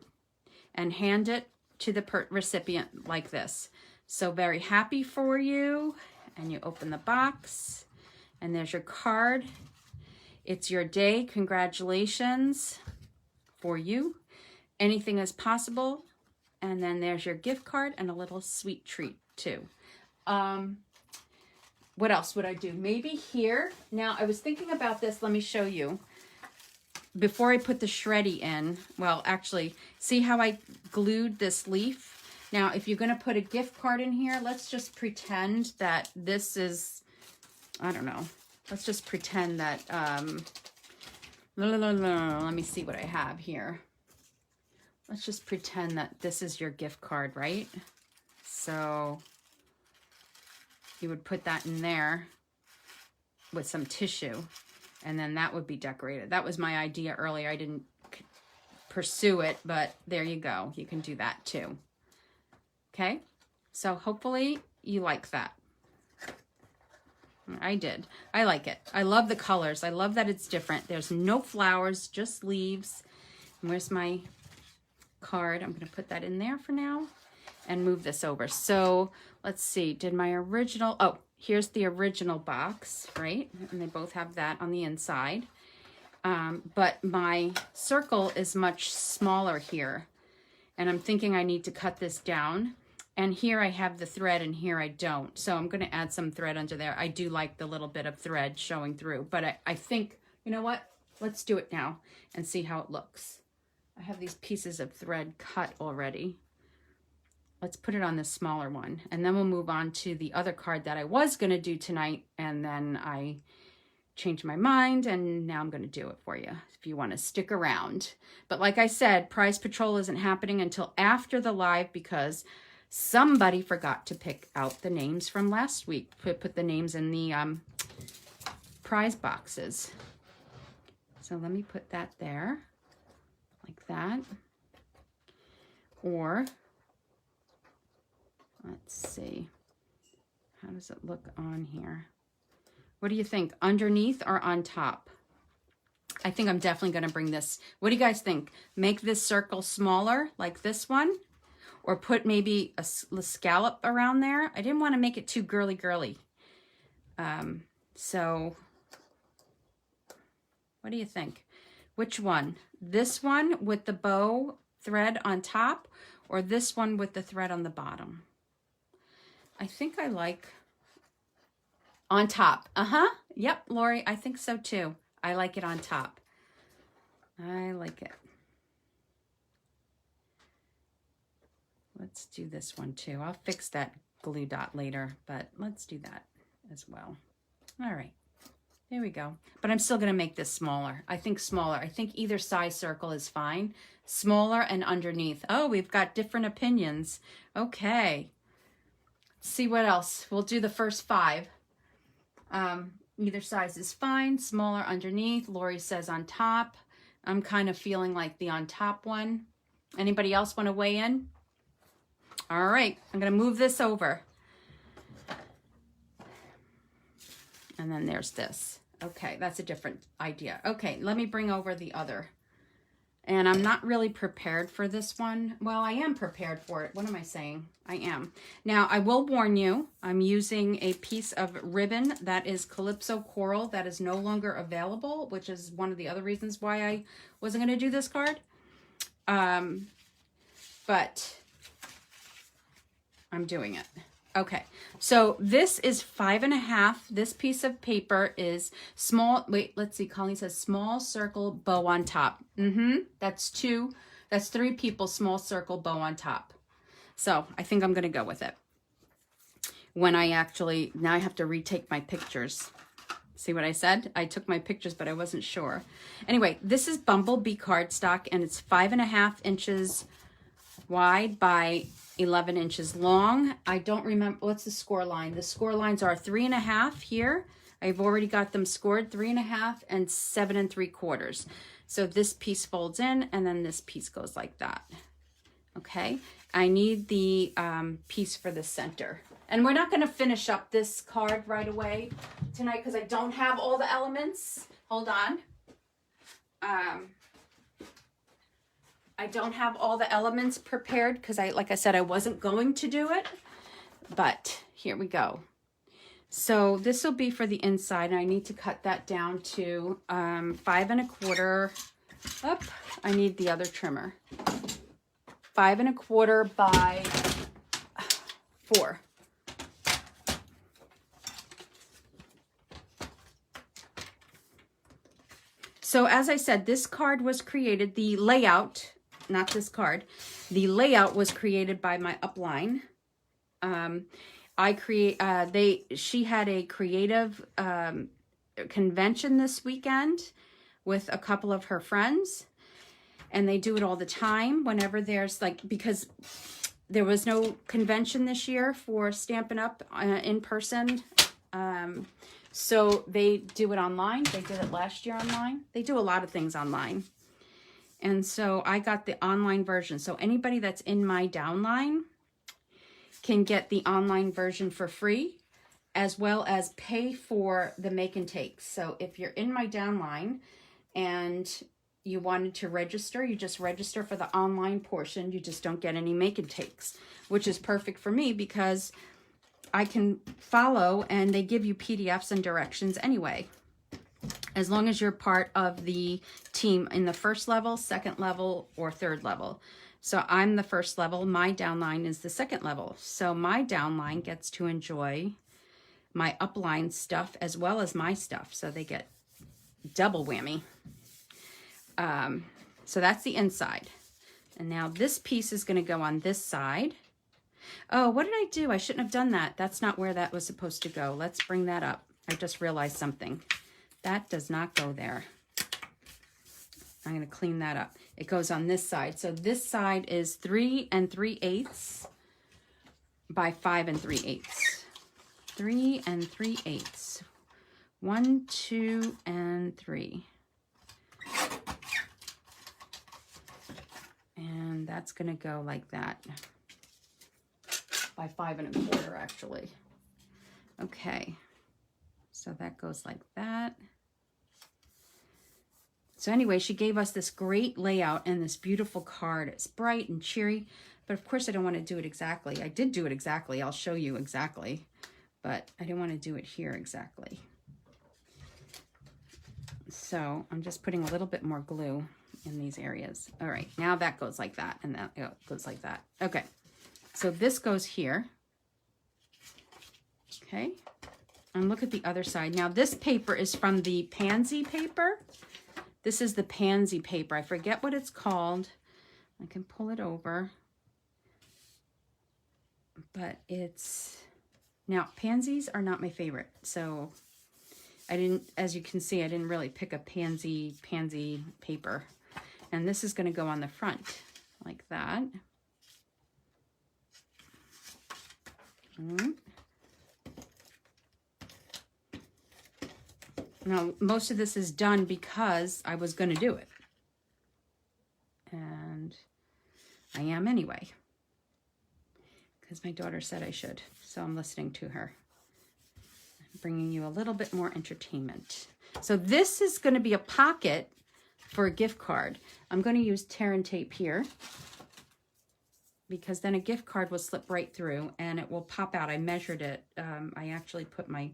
and hand it to the recipient like this. So very happy for you. And you open the box and there's your card. It's your day. Congratulations for you. Anything is possible. And then there's your gift card and a little sweet treat too. What else would I do? Maybe here. Now I was thinking about this. Let me show you. Before I put the shreddy in, well, actually, see how I glued this leaf? Now, if you're going to put a gift card in here, let's just pretend that this is, I don't know. Let's just pretend that, let me see what I have here. Let's just pretend that this is your gift card, right? So you would put that in there with some tissue, and then that would be decorated. That was my idea earlier. I didn't pursue it, but there you go. You can do that too. Okay, so hopefully you like that. I did. I like it. I love the colors. I love that it's different. There's no flowers, just leaves. And where's my card? I'm going to put that in there for now and move this over. So let's see. Did my original... Oh, here's the original box, right? And they both have that on the inside. But my circle is much smaller here. And I'm thinking I need to cut this down. And here I have the thread and here I don't. So I'm going to add some thread under there. I do like the little bit of thread showing through. But I think, you know what? Let's do it now and see how it looks. I have these pieces of thread cut already. Let's put it on the smaller one. And then we'll move on to the other card that I was going to do tonight. And then I changed my mind and now I'm going to do it for you if you want to stick around. But like I said, Prize Patrol isn't happening until after the live because somebody forgot to pick out the names from last week. Put the names in the prize boxes. So let me put that there, like that. Or, let's see, how does it look on here? What do you think, underneath or on top? I think I'm definitely going to bring this. What do you guys think? Make this circle smaller, like this one? Or put maybe a scallop around there. I didn't want to make it too girly. So, what do you think? Which one? This one with the bow thread on top, or this one with the thread on the bottom? I think I like on top. Yep, Lori, I think so too. I like it on top. I like it. let's do this one too. I'll fix that glue dot later, but let's do that as well. All right, there we go. But I'm still gonna make this smaller. I think smaller. I think either size circle is fine. Smaller and underneath. Oh, we've got different opinions. Okay. Let's see what else. We'll do the first 5. Either size is fine. Smaller underneath. Lori says on top. I'm kind of feeling like the on top one. Anybody else want to weigh in? All right, I'm going to move this over. And then there's this. Okay, that's a different idea. Okay, let me bring over the other. And I'm not really prepared for this one. Well, I am prepared for it. What am I saying? I am. Now, I will warn you, I'm using a piece of ribbon that is Calypso Coral that is no longer available, which is one of the other reasons why I wasn't going to do this card. But I'm doing it. Okay, so this is 5.5. This piece of paper is small. Wait, let's see. Colleen says small circle bow on top. That's 2. That's 3 people, small circle bow on top. So I think I'm going to go with it. When I actually, now I have to retake my pictures. See what I said? I took my pictures, but I wasn't sure. Anyway, this is Bumblebee cardstock, and it's 5.5 inches wide by 11 inches long. I don't remember, what's the score line? The score lines are 3.5 here. I've already got them scored, 3.5 and 7 3/4. So this piece folds in, and then this piece goes like that. Okay, I need the piece for the center. And we're not gonna finish up this card right away tonight because I don't have all the elements. Hold on. I don't have all the elements prepared because like I said, I wasn't going to do it, but here we go. So this will be for the inside, and I need to cut that down to 5 1/4. Up, I need the other trimmer. 5 1/4 by 4. So as I said, this card was created, the layout, not this card, the layout was created by my upline. She had a creative convention this weekend with a couple of her friends, and they do it all the time whenever there's because there was no convention this year for Stampin' Up! In person. So they do it online. They did it last year online. They do a lot of things online. And so I got the online version. So anybody that's in my downline can get the online version for free, as well as pay for the make and takes. So if you're in my downline and you wanted to register, you just register for the online portion. You just don't get any make and takes, which is perfect for me because I can follow and they give you PDFs and directions anyway, as long as you're part of the team in the first level, second level, or third level. So I'm the first level. My downline is the second level. So my downline gets to enjoy my upline stuff as well as my stuff. So they get double whammy. So that's the inside. And now this piece is going to go on this side. Oh, what did I do? I shouldn't have done that. That's not where that was supposed to go. Let's bring that up. I just realized something. That does not go there. I'm going to clean that up. It goes on this side. So this side is 3 3/8 by 5 3/8. 3 3/8. 1, 2, and 3. And that's going to go like that. By 5 1/4 actually. Okay. So that goes like that. So anyway, she gave us this great layout and this beautiful card. It's bright and cheery, but of course I don't want to do it exactly. I did do it exactly. I'll show you exactly, but I didn't want to do it here exactly. So I'm just putting a little bit more glue in these areas. All right, now that goes like that, and that goes like that. Okay, so this goes here. Okay, and look at the other side. Now this paper is from the Pansy paper. This is the Pansy paper. I forget what it's called. I can pull it over. but it's, now pansies are not my favorite. So I didn't, as you can see, I didn't really pick a pansy paper. And this is going to go on the front like that. Now, most of this is done because I was going to do it. And I am anyway. Because my daughter said I should. So I'm listening to her. I'm bringing you a little bit more entertainment. So this is going to be a pocket for a gift card. I'm going to use tear and tape here, because then a gift card will slip right through and it will pop out. I measured it. I actually put my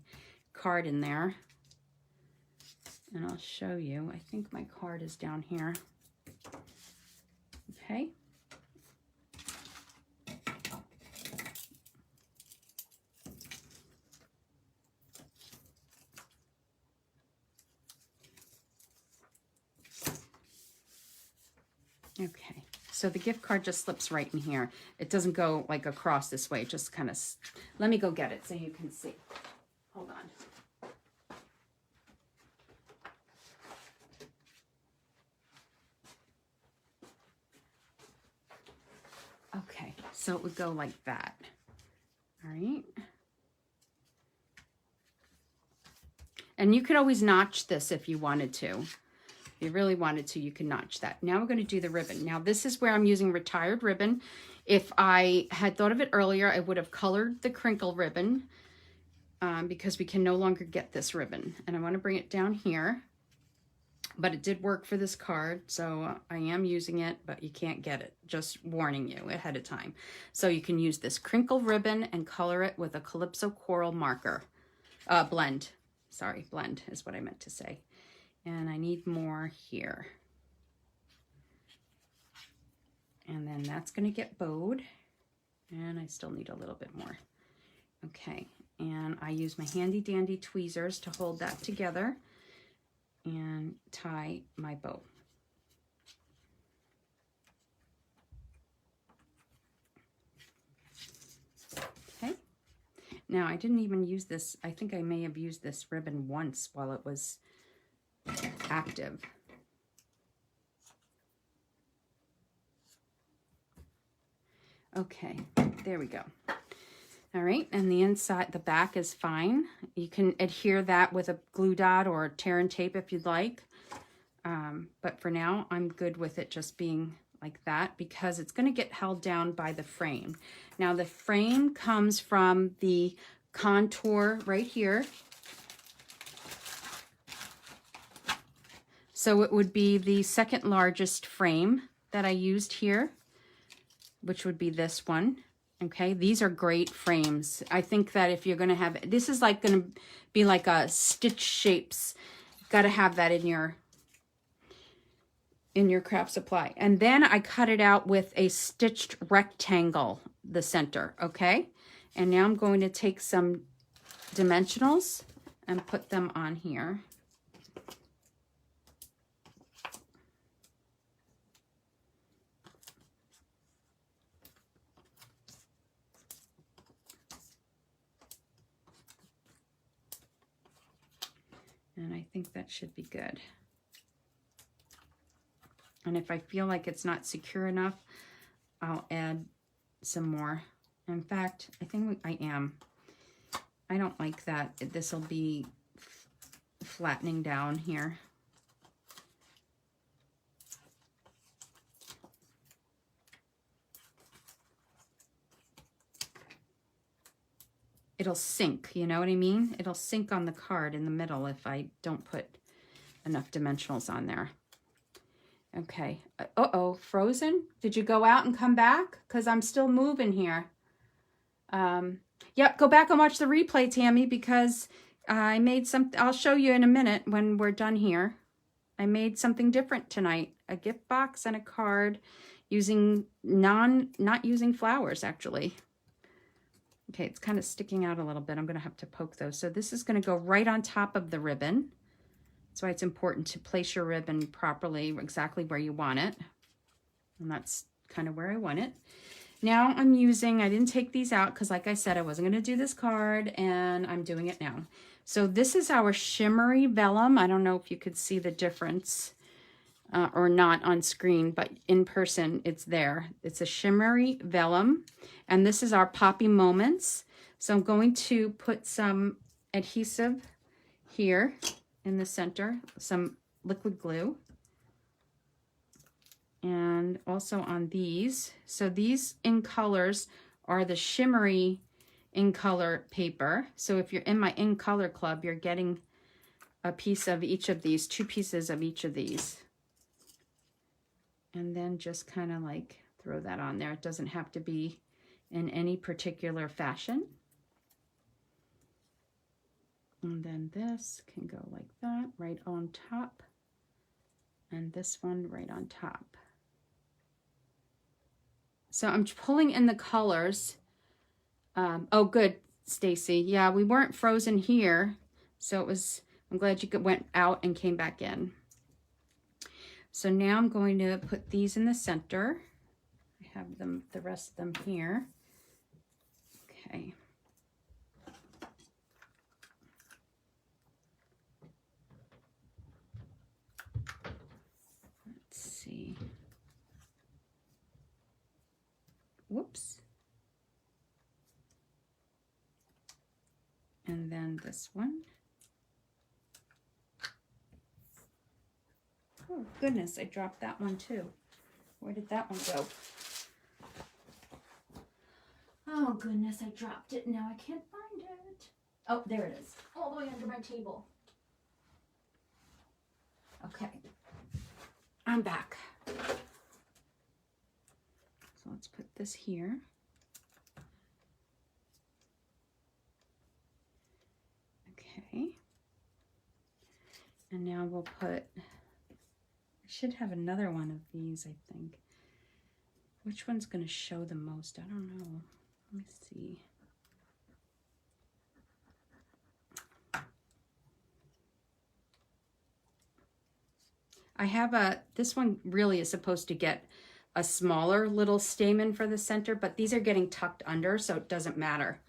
card in there. And I'll show you. I think my card is down here. Okay. Okay. So the gift card just slips right in here. It doesn't go like across this way. It just kind of, let me go get it so you can see. Hold on. Okay, so it would go like that. All right. And you could always notch this if you wanted to. If you really wanted to, you can notch that. Now we're going to do the ribbon. Now this is where I'm using retired ribbon. If I had thought of it earlier, I would have colored the crinkle ribbon because we can no longer get this ribbon. And I want to bring it down here. But it did work for this card, so I am using it, but you can't get it. Just warning you ahead of time. So you can use this crinkle ribbon and color it with a Calypso Coral marker. Blend. Sorry, blend is what I meant to say. And I need more here. And then that's going to get bowed. And I still need a little bit more. Okay, and I use my handy dandy tweezers to hold that together and tie my bow. Okay. Now I didn't even use this. I think I may have used this ribbon once while it was active. Okay, there we go. All right, and the inside, the back is fine. You can adhere that with a glue dot or tear and tape if you'd like. But for now, I'm good with it just being like that because it's going to get held down by the frame. Now the frame comes from the contour right here. So it would be the second largest frame that I used here, which would be this one. Okay, these are great frames. I think that if you're going to have, this is like going to be like a stitch shapes. Got to have that in your craft supply. And then I cut it out with a stitched rectangle, the center. Okay, and now I'm going to take some dimensionals and put them on here. And I think that should be good. And if I feel like it's not secure enough, I'll add some more. In fact, I think I am. I don't like that. This will be flattening down here. It'll sink, you know what I mean? It'll sink on the card in the middle if I don't put enough dimensionals on there. Okay. Uh-oh, Frozen? Did you go out and come back? Because I'm still moving here. Yep, go back and watch the replay, Tammy, because I made some, I'll show you in a minute when we're done here. I made something different tonight. A gift box and a card using not using flowers, actually. Okay, it's kind of sticking out a little bit. I'm going to have to poke those. So this is going to go right on top of the ribbon. That's why it's important to place your ribbon properly, exactly where you want it. And that's kind of where I want it. Now I'm using, I didn't take these out because like I said, I wasn't going to do this card, and I'm doing it now. So this is our shimmery vellum. I don't know if you could see the difference or not on screen, but in person it's there. It's a shimmery vellum, and this is our Poppy Moments. So I'm going to put some adhesive here in the center, some liquid glue, and also on these. So these in colors are the shimmery in color paper. So if you're in my in color club, you're getting a piece of each of these, 2 pieces of each of these. And then just kind of like throw that on there. It doesn't have to be in any particular fashion. And then this can go like that, right on top. And this one right on top. So I'm pulling in the colors. Oh, good, Stacy. Yeah, we weren't frozen here. So it was, I'm glad you went out and came back in. So now I'm going to put these in the center. I have them, the rest of them here. Okay. Let's see. Whoops. And then this one. Oh goodness, I dropped that one too. Where did that one go? Oh goodness, I dropped it. Now I can't find it. Oh, there it is. All the way under my table. Okay. I'm back. So let's put this here. Okay. And now we'll put, I should have another one of these, I think. Which one's going to show the most? I don't know. Let me see. I have this one really is supposed to get a smaller little stamen for the center, but these are getting tucked under, so it doesn't matter.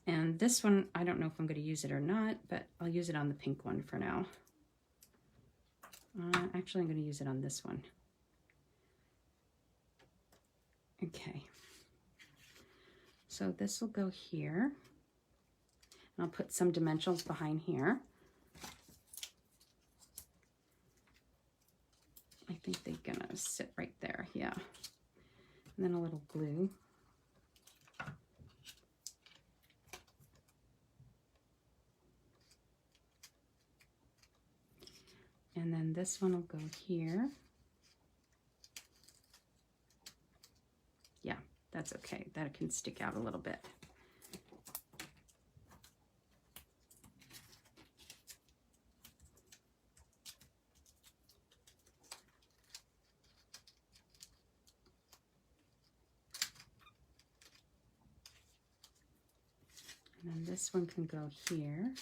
And this one, I don't know if I'm going to use it or not, but I'll use it on the pink one for now. Actually, I'm going to use it on this one. Okay. So this will go here. And I'll put some dimensionals behind here. I think they're going to sit right there, yeah. And then a little glue. And then this one will go here. Yeah, that's okay. That can stick out a little bit. And then this one can go here.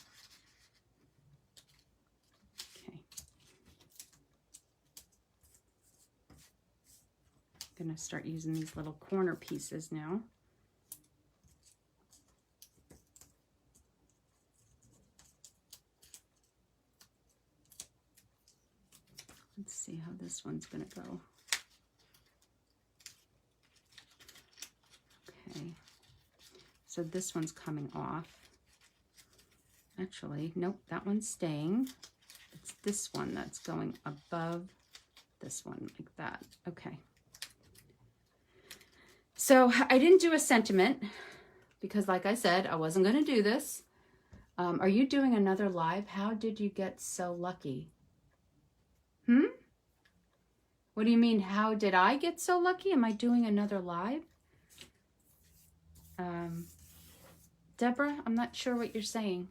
Gonna start using these little corner pieces now. Let's see how this one's gonna go. Okay, so this one's coming off. Actually, nope, that one's staying. It's this one that's going above this one, like that. Okay. So I didn't do a sentiment because like I said, I wasn't going to do this. Are you doing another live? How did you get so lucky? What do you mean, how did I get so lucky? Am I doing another live? Deborah, I'm not sure what you're saying.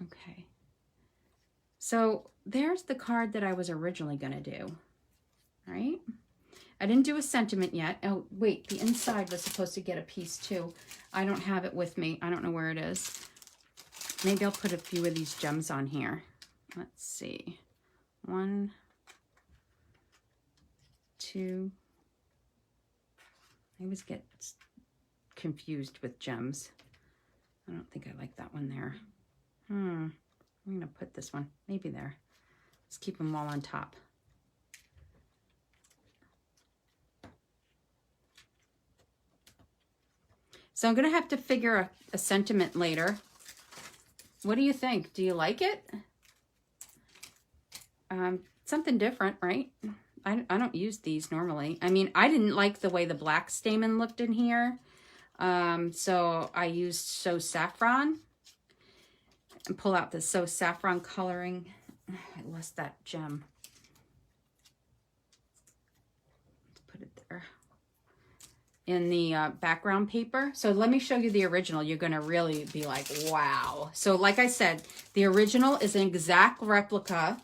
Okay. So there's the card that I was originally going to do, right? I didn't do a sentiment yet. Oh, wait, the inside was supposed to get a piece too. I don't have it with me. I don't know where it is. Maybe I'll put a few of these gems on here. Let's see. 1, 2, I always get confused with gems. I don't think I like that one there. I'm gonna put this one maybe there. Let's keep them all on top. So I'm gonna have to figure a sentiment later. What do you think? Do you like it? Something different, right? I don't use these normally. I mean, I didn't like the way the black stamen looked in here. So I used So Saffron and pull out the So Saffron coloring. I lost that gem. Let's put it there. In the background paper. So let me show you the original. You're going to really be like, wow. So like I said, the original is an exact replica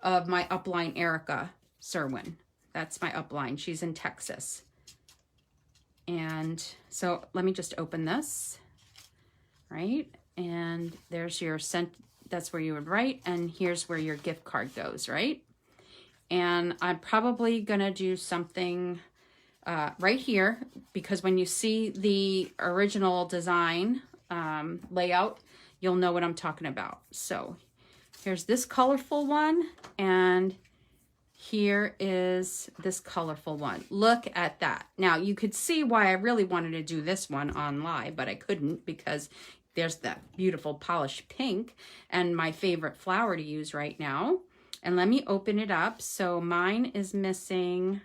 of my upline Erica Serwin. That's my upline. She's in Texas. And so let me just open this, right? And there's your that's where you would write, and here's where your gift card goes, right? And I'm probably gonna do something right here, because when you see the original design layout, you'll know what I'm talking about. So here's this colorful one, and here is this colorful one. Look at that. Now you could see why I really wanted to do this one on live, but I couldn't, because there's that beautiful polished pink and my favorite flower to use right now. And let me open it up. So mine is missing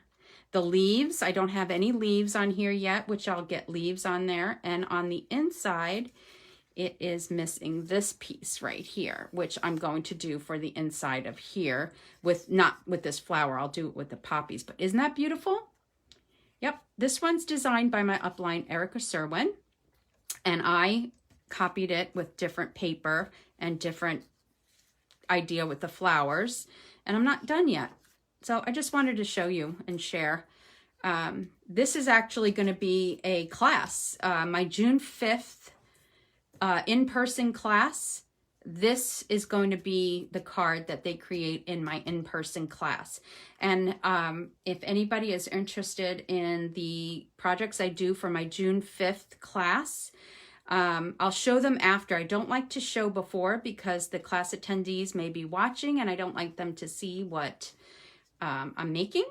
the leaves. I don't have any leaves on here yet, which I'll get leaves on there. And on the inside, it is missing this piece right here, which I'm going to do for the inside of here with, not with this flower. I'll do it with the poppies, but isn't that beautiful? Yep. This one's designed by my upline, Erica Serwin, and I copied it with different paper and different idea with the flowers, and I'm not done yet. So I just wanted to show you and share. This is actually going to be a class, my June 5th in-person class. This is going to be the card that they create in my in-person class. And if anybody is interested in the projects I do for my June 5th class, I'll show them after. I don't like to show before, because the class attendees may be watching and I don't like them to see what I'm making.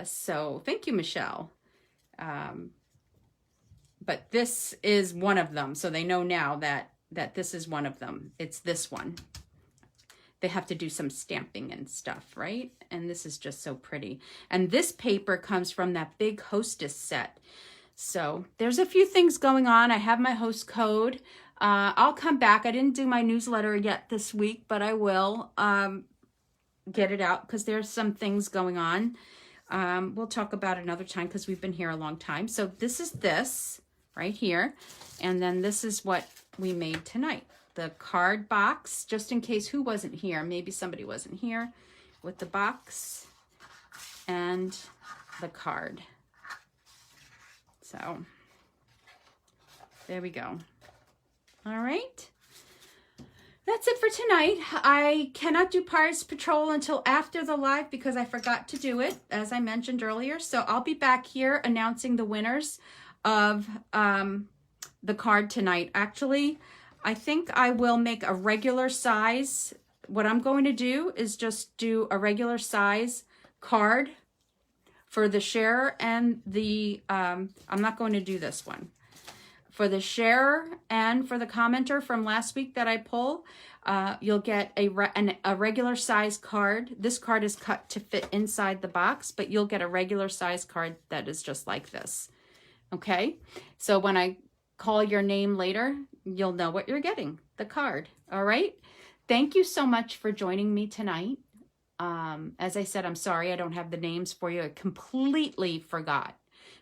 So thank you, Michelle. But this is one of them. So they know now that this is one of them. It's this one. They have to do some stamping and stuff, right? And this is just so pretty. And this paper comes from that big Hostess set. So there's a few things going on. I have my host code. I'll come back. I didn't do my newsletter yet this week, but I will get it out, because there's some things going on. We'll talk about it another time, because we've been here a long time. So this is this right here. And then this is what we made tonight. The card box, just in case who wasn't here. Maybe somebody wasn't here, with the box and the card. So there we go. All right. That's it for tonight. I cannot do Prize Patrol until after the live, because I forgot to do it, as I mentioned earlier. So I'll be back here announcing the winners of the card tonight. Actually, I think I will make a regular size. What I'm going to do is just do a regular size card for the sharer and the, I'm not going to do this one. For the sharer and for the commenter from last week that I pull, you'll get a regular size card. This card is cut to fit inside the box, but you'll get a regular size card that is just like this. Okay? So when I call your name later, you'll know what you're getting, the card. All right? Thank you so much for joining me tonight. As I said, I'm sorry I don't have the names for you. I completely forgot.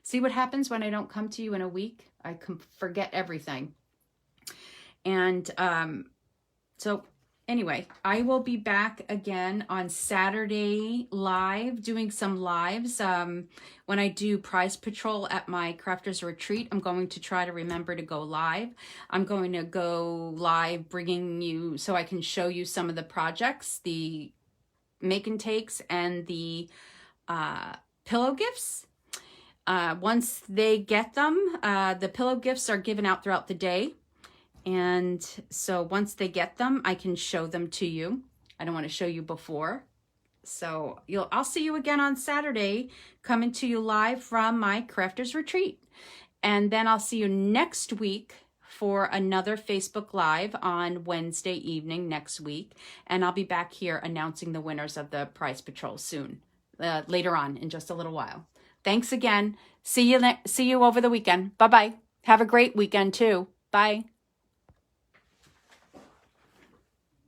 See what happens when I don't come to you in a week? I can forget everything. And so anyway, I will be back again on Saturday live, doing some lives. When I do Prize Patrol at my Crafters Retreat, I'm going to try to remember to go live. I'm going to go live bringing you, so I can show you some of the projects, the make and takes and the pillow gifts. Once they get them, the pillow gifts are given out throughout the day. And so once they get them, I can show them to you. I don't want to show you before. So I'll see you again on Saturday, coming to you live from my Crafters Retreat. And then I'll see you next week for another Facebook Live on Wednesday evening next week. And I'll be back here announcing the winners of the Prize Patrol soon, later on in just a little while. Thanks again. See you over the weekend. Bye-bye. Have a great weekend too. Bye.